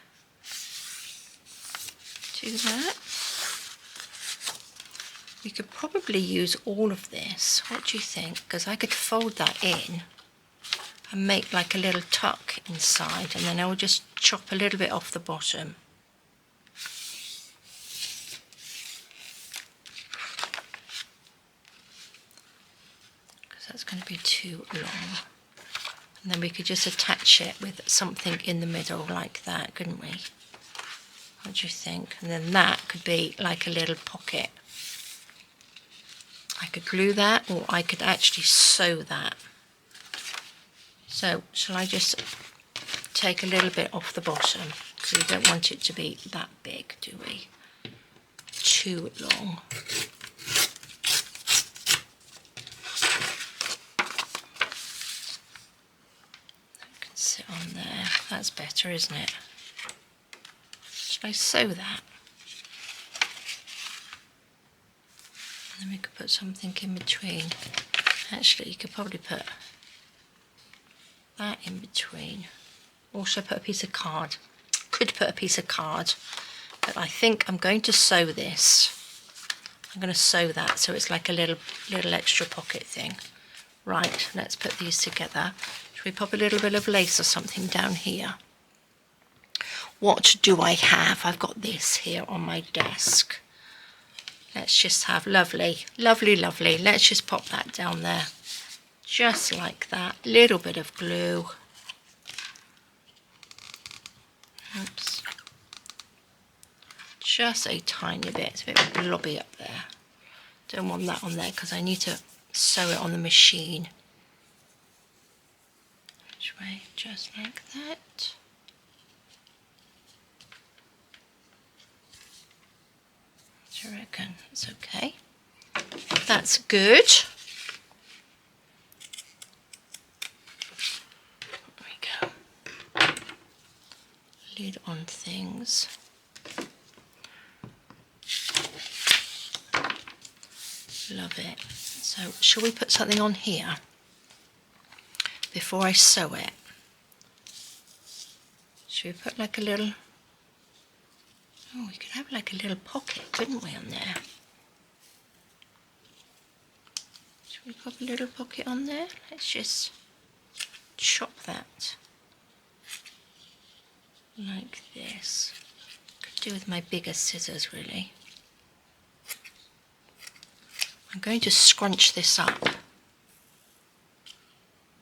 Do that. We could probably use all of this. What do you think? Because I could fold that in. and make like a little tuck inside, and then I'll just chop a little bit off the bottom. Because that's going to be too long. And then we could just attach it with something in the middle like that, couldn't we? What do you think? And then that could be like a little pocket. I could glue that, or I could actually sew that. So shall I just take a little bit off the bottom, because we don't want it to be that big, do we? Too long. That can sit on there. That's better, isn't it? Shall I sew that? And then we could put something in between. Actually, you could probably put that in between. Also put a piece of card. Could put a piece of card, but I think I'm going to sew this. I'm going to sew that so it's like a little extra pocket thing. Right, let's put these together. Should we pop a little bit of lace or something down here? What do I have? I've got this here on my desk. Let's just have lovely, lovely, lovely. Let's just pop that down there. Just like that. Little bit of glue. Oops. Just a tiny bit. It's a bit blobby up there. Don't want that on there because I need to sew it on the machine. Which way? Just like that. What do you reckon? It's okay. That's good. There we go. Lid on things. Love it. So shall we put something on here before I sew it? Should we put like a little... Oh, we could have like a little pocket, couldn't we, on there? Should we pop a little pocket on there? Let's just chop that like this. Could do with my bigger scissors, really. I'm going to scrunch this up. I'm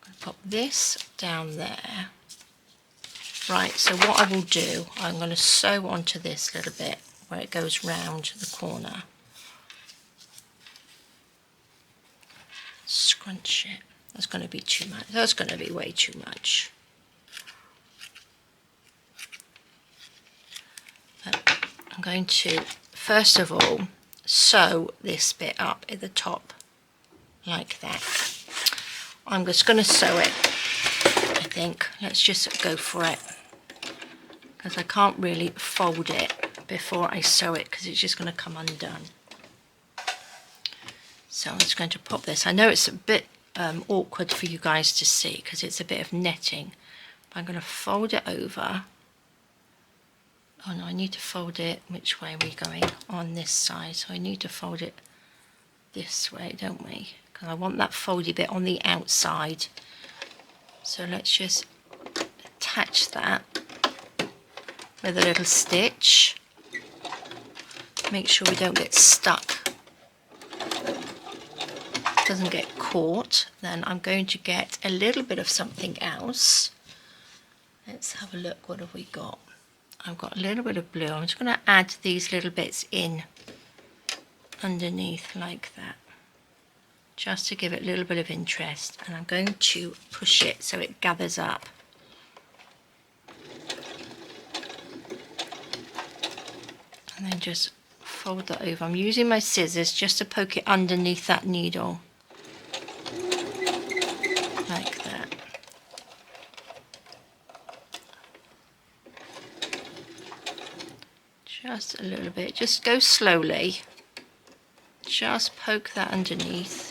going to pop this down there. Right, so what I will do, I'm going to sew onto this little bit where it goes round the corner. Scrunch it. That's going to be too much. That's going to be way too much. But I'm going to, first of all, sew this bit up at the top like that. I'm just going to sew it, I think. Let's just go for it, because I can't really fold it before I sew it because it's just going to come undone. So I'm just going to pop this. I know it's a bit awkward for you guys to see because it's a bit of netting, but I'm going to fold it over. Oh no, I need to fold it, which way are we going? On this side, so I need to fold it this way, don't we? Because I want that foldy bit on the outside. So let's just attach that with a little stitch. Make sure we don't get stuck. Doesn't get caught. Then I'm going to get a little bit of something else. Let's have a look, what have we got? I've got a little bit of blue. I'm just going to add these little bits in underneath like that, just to give it a little bit of interest, and I'm going to push it so it gathers up. And then just fold that over. I'm using my scissors just to poke it underneath that needle. Like that. Just a little bit. Just go slowly. Just poke that underneath.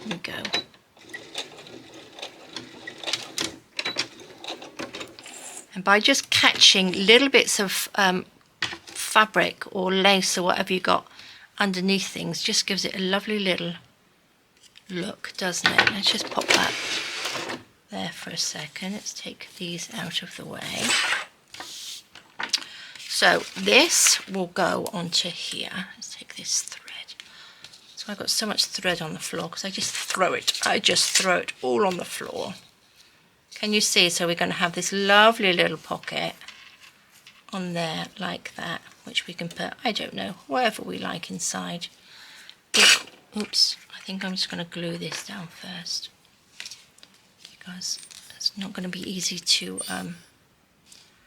There we go. And by just catching little bits of fabric or lace or whatever you got underneath things, just gives it a lovely little look, doesn't it? Let's just pop that there for a second. Let's take these out of the way. So this will go onto here. Let's take this thread. So I've got so much thread on the floor because I just throw it. I just throw it all on the floor. Can you see? So we're going to have this lovely little pocket on there like that, which we can put, I don't know, whatever we like inside. Oops, I think I'm just going to glue this down first because it's not going to be easy to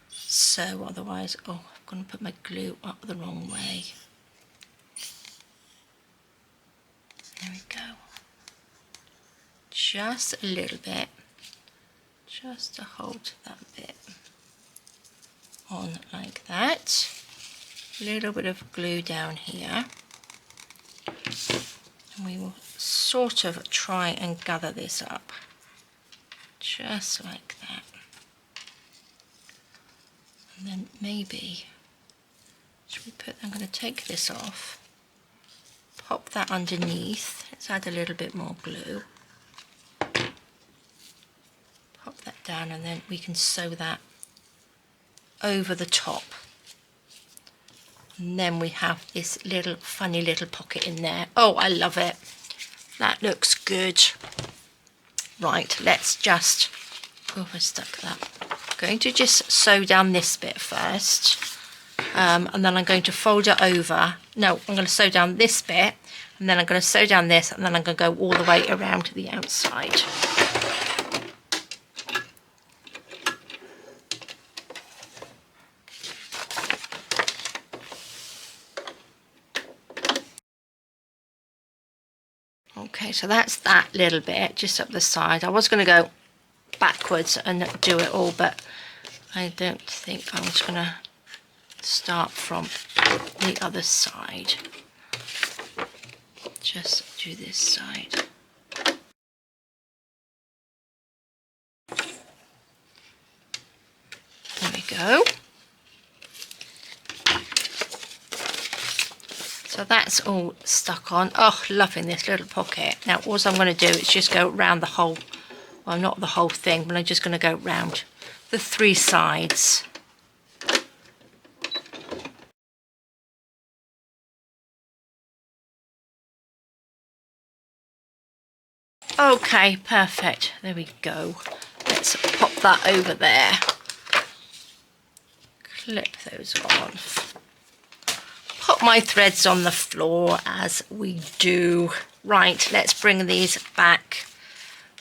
sew otherwise. Oh, I'm going to put my glue up the wrong way. There we go. Just a little bit, just to hold that bit on like that. A little bit of glue down here. And we will sort of try and gather this up. Just like that. And then maybe, should we put, I'm going to take this off. Pop that underneath. Let's add a little bit more glue. Pop that down and then we can sew that over the top. And then we have this little funny little pocket in there. Oh, I love it. That looks good. Right, let's just, oh, I stuck that. I'm going to just sew down this bit first. And then I'm going to fold it over. No, I'm going to sew down this bit. And then I'm going to sew down this. And then I'm going to go all the way around to the outside. Okay, so that's that little bit just up the side. I was going to go backwards and do it all, but I don't think I'm just going to start from the other side. Just do this side. There we go. So that's all stuck on. Oh, loving this little pocket. Now, all I'm going to do is just go around the whole, well, not the whole thing, but I'm just going to go round the three sides. Okay, perfect. There we go. Let's pop that over there. Clip those on. Put my threads on the floor as we do. Right, let's bring these back.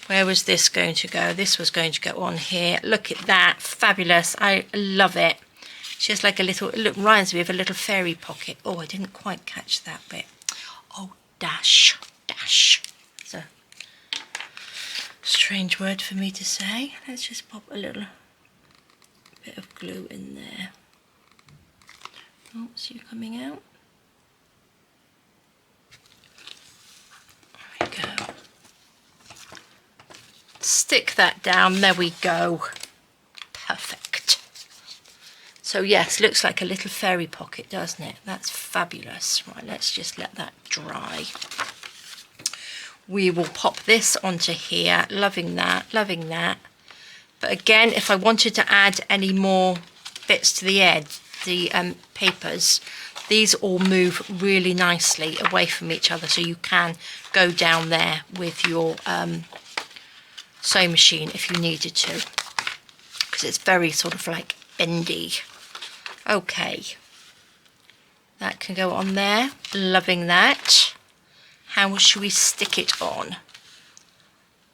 Where was this going to go? This was going to go on here. Look at that, fabulous. I love it. It's just like a little, it reminds me of a little fairy pocket. Oh, I didn't quite catch that bit. Oh, dash, dash. It's a strange word for me to say. Let's just pop a little bit of glue in there. Oh, so you're coming out. There we go. Stick that down. There we go. Perfect. So yes, looks like a little fairy pocket, doesn't it? That's fabulous. Right, let's just let that dry. We will pop this onto here. Loving that, loving that. But again, if I wanted to add any more bits to the edge, the papers, these all move really nicely away from each other, so you can go down there with your sewing machine if you needed to, because it's very sort of like bendy. Okay, that can go on there. Loving that. How should we stick it on?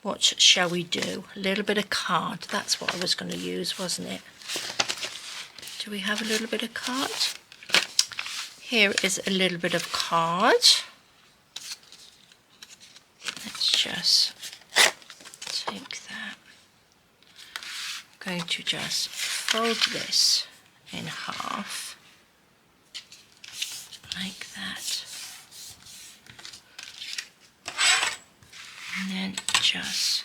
What shall we do? A little bit of card. That's what I was going to use, wasn't it? Do we have a little bit of card? Here is a little bit of card. Let's just take that. I'm going to just fold this in half, like that. And then just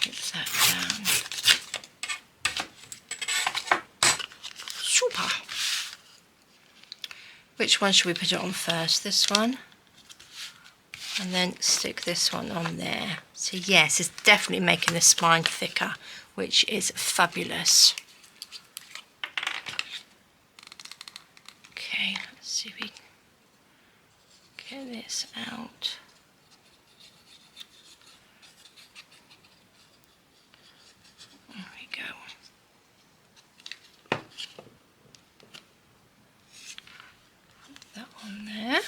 put that down. Super. Which one should we put it on first? This one and then stick this one on there. So yes, it's definitely making the spine thicker, which is fabulous. Okay, let's see if we can get this out. There we go. Put that on there.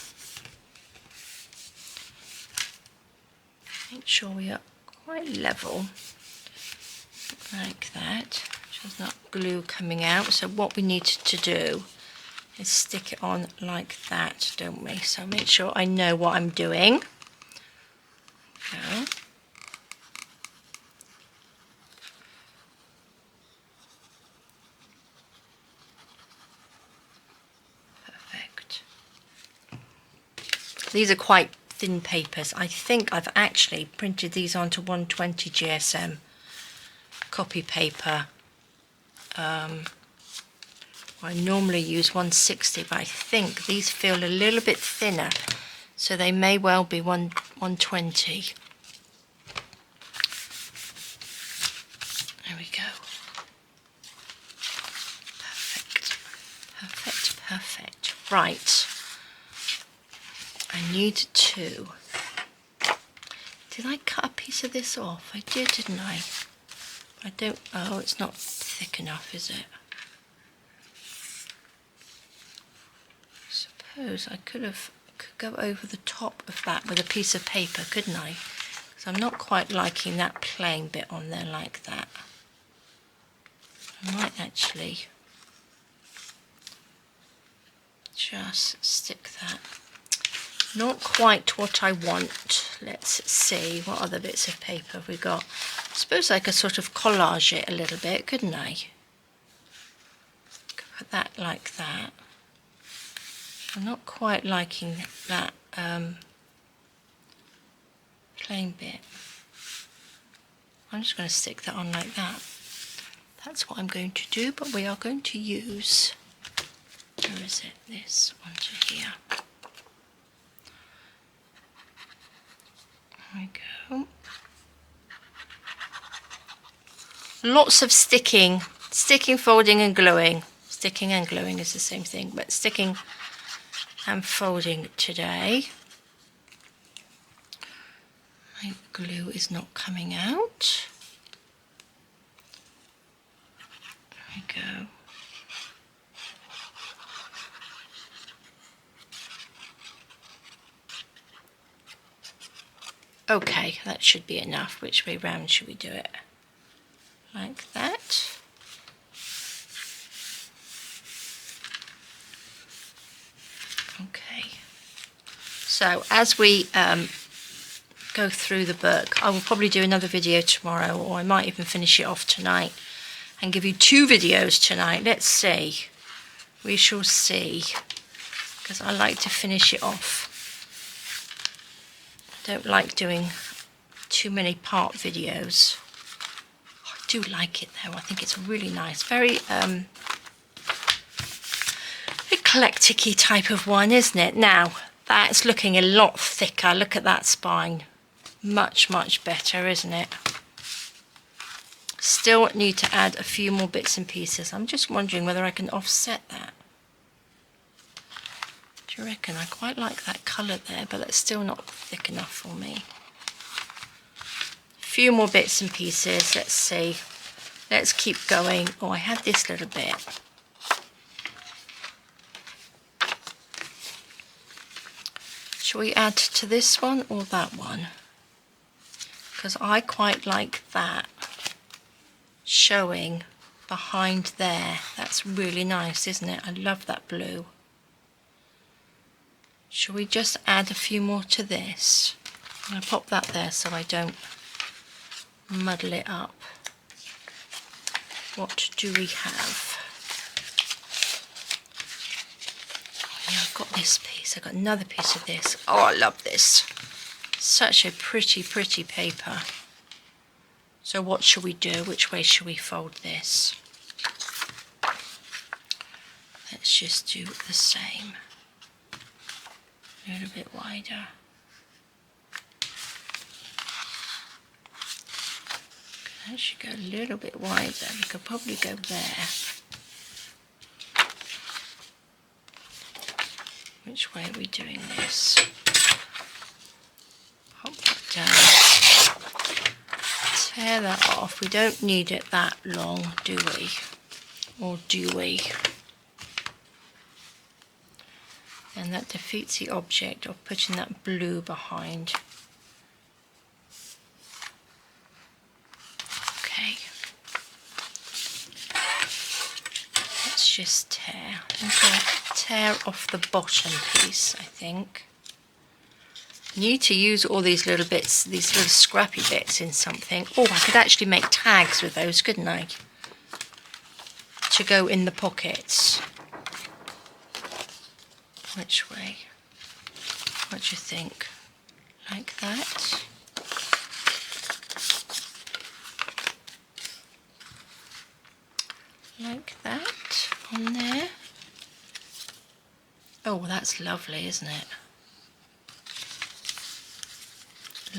Make sure we are quite level, like that. There's not glue coming out. So what we need to do is stick it on like that, don't we? So make sure I know what I'm doing. Go. Perfect. These are quite thin papers. I think I've actually printed these onto 120 GSM copy paper. I normally use 160, but I think these feel a little bit thinner, so they may well be 120. There we go. Perfect, perfect, perfect. Right. I need to... Did I cut a piece of this off? I did, didn't I? I don't... Oh, it's not thick enough, is it? I suppose I could go over the top of that with a piece of paper, couldn't I? Because I'm not quite liking that plain bit on there like that. I might actually just stick that. Not quite what I want. Let's see, what other bits of paper have we got? I suppose I could sort of collage it a little bit, couldn't I? Could put that like that. I'm not quite liking that plain bit. I'm just going to stick that on like that. That's what I'm going to do, but we are going to use, where is it? This onto here. There we go. Lots of sticking, folding and gluing. Sticking and gluing is the same thing, but sticking and folding today. My glue is not coming out. There we go. Okay, that should be enough. Which way round should we do it? Like that. Okay. So as we go through the book, I will probably do another video tomorrow, or I might even finish it off tonight and give you 2 videos tonight. Let's see. We shall see. Because I like to finish it off. I don't like doing too many part videos. I do like it though. I think it's really nice. Very eclectic-y type of one, isn't it? Now, that's looking a lot thicker. Look at that spine. Much, much better, isn't it? Still need to add a few more bits and pieces. I'm just wondering whether I can offset that. Do you reckon? I quite like that colour there, but that's still not thick enough for me. A few more bits and pieces. Let's see. Let's keep going. Oh, I had this little bit. Shall we add to this one or that one? Because I quite like that showing behind there. That's really nice, isn't it? I love that blue. Shall we just add a few more to this? I'm going to pop that there so I don't muddle it up. What do we have? Oh yeah, I've got this piece. I've got another piece of this. Oh, I love this. Such a pretty, pretty paper. So what shall we do? Which way shall we fold this? Let's just do the same. A little bit wider. That should go a little bit wider. We could probably go there. Which way are we doing this? Pop that down. Tear that off. We don't need it that long, do we? Or do we? And that defeats the object of putting that blue behind. Okay. Let's just tear. I'm going to tear off the bottom piece, I think. Need to use all these little bits, these little scrappy bits in something. Oh, I could actually make tags with those, couldn't I? To go in the pockets. Which way? What do you think? Like that? Like that on there. Oh, that's lovely, isn't it?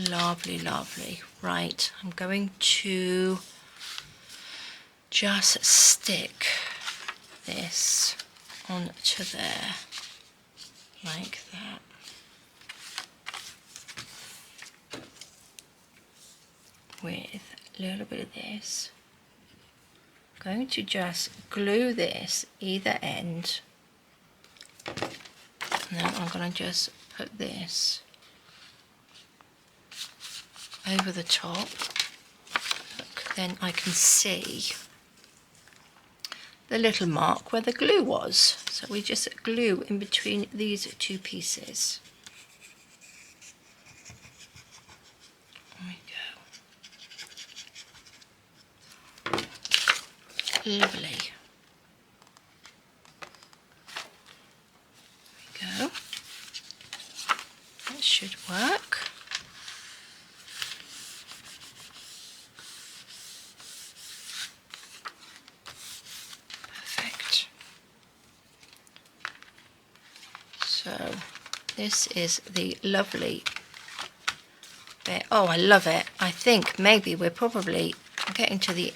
Lovely, lovely. Right, I'm going to just stick this onto there, like that. With a little bit of this. I'm going to just glue this either end, and then I'm going to just put this over the top. Look, then I can see the little mark where the glue was. So we just glue in between these two pieces. There we go. Lovely. There we go. That should work. Perfect. So this is the lovely bit. Oh, I love it. I think maybe we're probably getting to the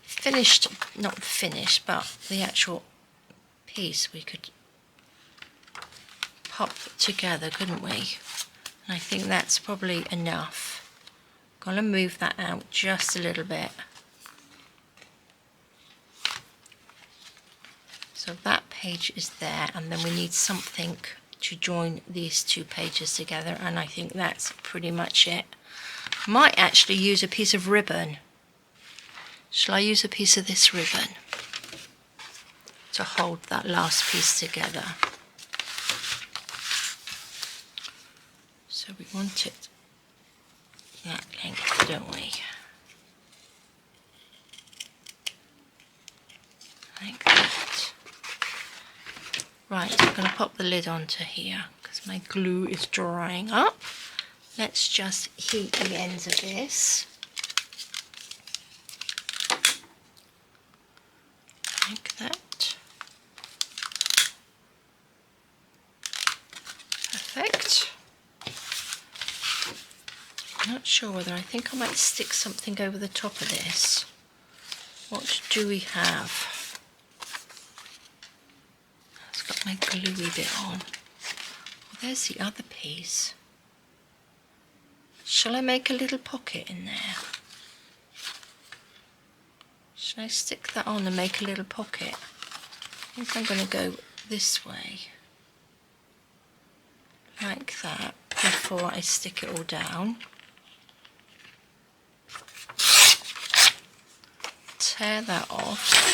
finished, not finished, but the actual piece we could pop together, couldn't we? And I think that's probably enough. Gonna move that out just a little bit. So that page is there, and then we need something to join these two pages together, and I think that's pretty much it. Might actually use a piece of ribbon. Shall I use a piece of this ribbon to hold that last piece together? So we want it that length, don't we? Like that. Right, I'm going to pop the lid onto here because my glue is drying up. Let's just heat the ends of this. Like that. Perfect. I'm not sure whether I think I might stick something over the top of this. What do we have? It's got my gluey bit on. Well, there's the other piece. Shall I make a little pocket in there? Should I stick that on and make a little pocket? I think I'm going to go this way. Like that, before I stick it all down. Tear that off.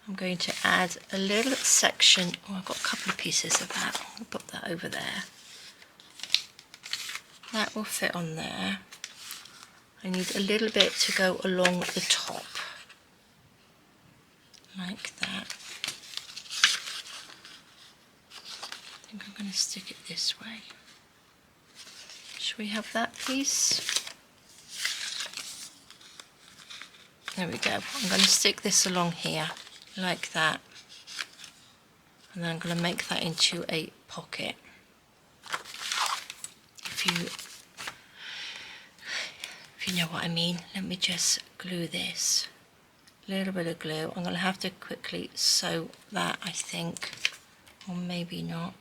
I'm going to add a little section. Oh, I've got a couple of pieces of that. I'll put that over there. That will fit on there. I need a little bit to go along the top. Like that. I think I'm going to stick it this way. Should we have that piece? There we go. I'm going to stick this along here, like that. And then I'm going to make that into a pocket. If you you know what I mean. Let me just glue this. A little bit of glue. I'm going to have to quickly sew that, I think, or maybe not.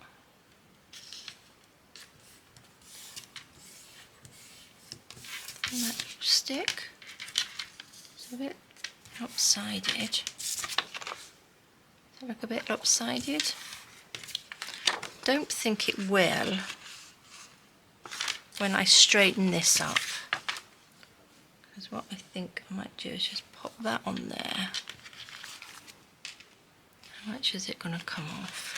Can that stick? It's a bit lopsided. Look a bit lopsided. Don't think it will when I straighten this up. Because what I think I might do is just pop that on there. How much is it going to come off?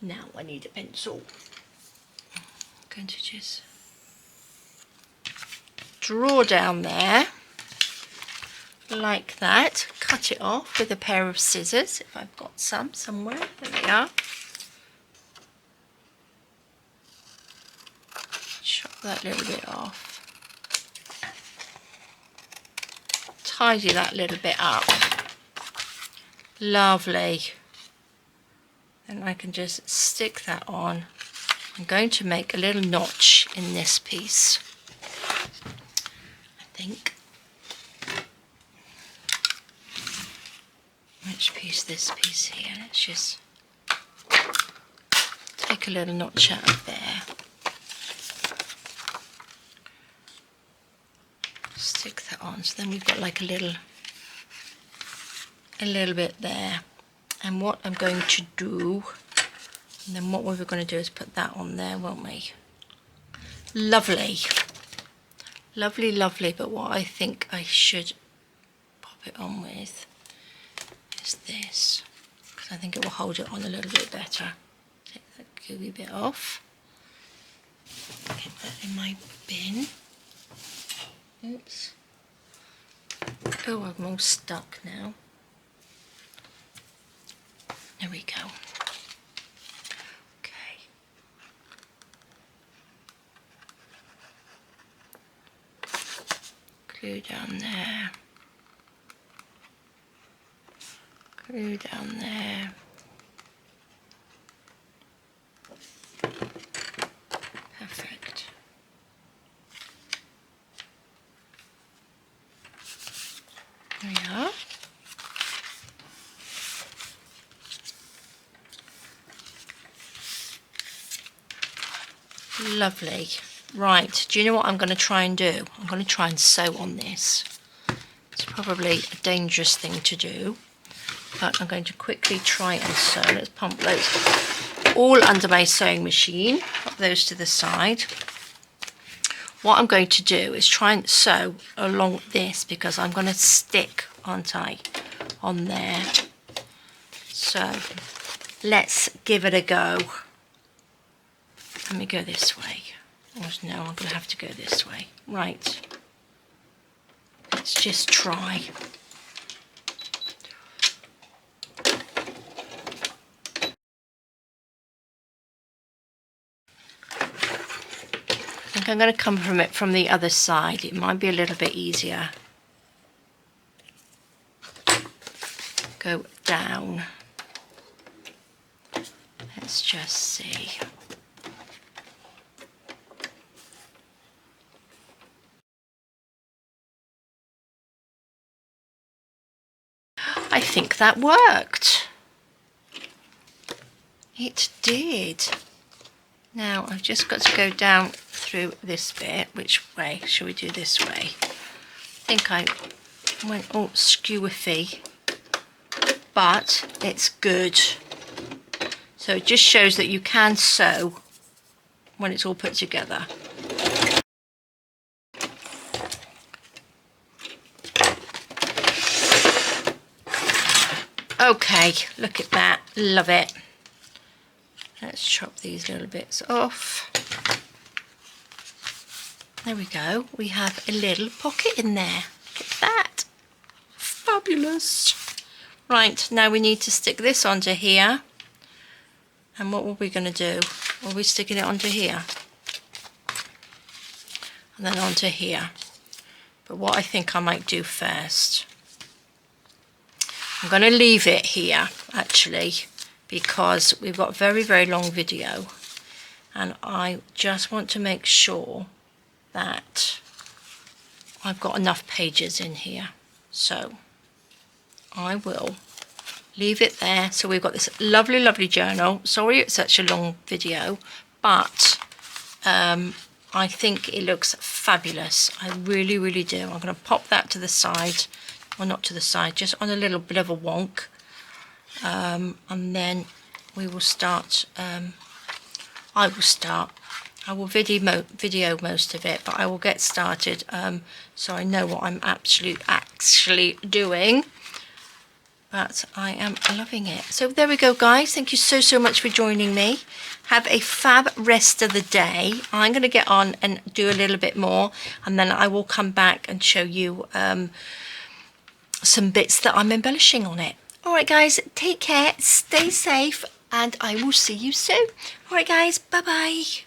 Now I need a pencil. I'm going to just draw down there like that. Cut it off with a pair of scissors if I've got some somewhere. There they are. Chop that little bit off. Tidy that little bit up. Lovely. And I can just stick that on. I'm going to make a little notch in this piece, I think. Which piece? This piece here. Let's just take a little notch out of there. Stick that on. So then we've got like a little bit there. And what I'm going to do, and then what we were going to do is put that on there, won't we? Lovely. Lovely, lovely. But what I think I should pop it on with is this, because I think it will hold it on a little bit better. Take that gooey bit off. Get that in my bin. Oops. Oh, I'm all stuck now. There we go. Okay. Glue down there. Glue down there. Perfect. There we are. Lovely. Right, do you know what I'm going to try and do? I'm going to try and sew on this. It's probably a dangerous thing to do, but I'm going to quickly try and sew. Let's pump those all under my sewing machine. Pop those to the side. What I'm going to do is try and sew along this, because I'm going to stick, aren't I, on there. So let's give it a go. Let me go this way. Oh, no, I'm going to have to go this way. Right. Let's just try. I think I'm going to come from it from the other side. It might be a little bit easier. Go down. Let's just see. I think that worked. It did. Now I've just got to go down through this bit. Which way? Shall we do this way? I think I went all skewiffy, but it's good. So it just shows that you can sew when it's all put together. Okay, look at that, love it. Let's chop these little bits off. There we go, we have a little pocket in there. Look at that, fabulous. Right, now we need to stick this onto here. And what were we going to do? Were we sticking it onto here? And then onto here. But what I think I might do first, I'm going to leave it here actually, because we've got a very, very long video, and I just want to make sure that I've got enough pages in here. So I will leave it there. So we've got this lovely, lovely journal. Sorry it's such a long video, but I think it looks fabulous. I really, really do. I'm going to pop that to the side. Well, not to the side, just on a little bit of a wonk. And then we will start. I will video most of it, but I will get started so I know what I'm actually doing. But I am loving it. So there we go, guys. Thank you so much for joining me. Have a fab rest of the day. I'm going to get on and do a little bit more, and then I will come back and show you some bits that I'm embellishing on it. All right, guys, take care, stay safe, and I will see you soon. All right, guys, bye-bye.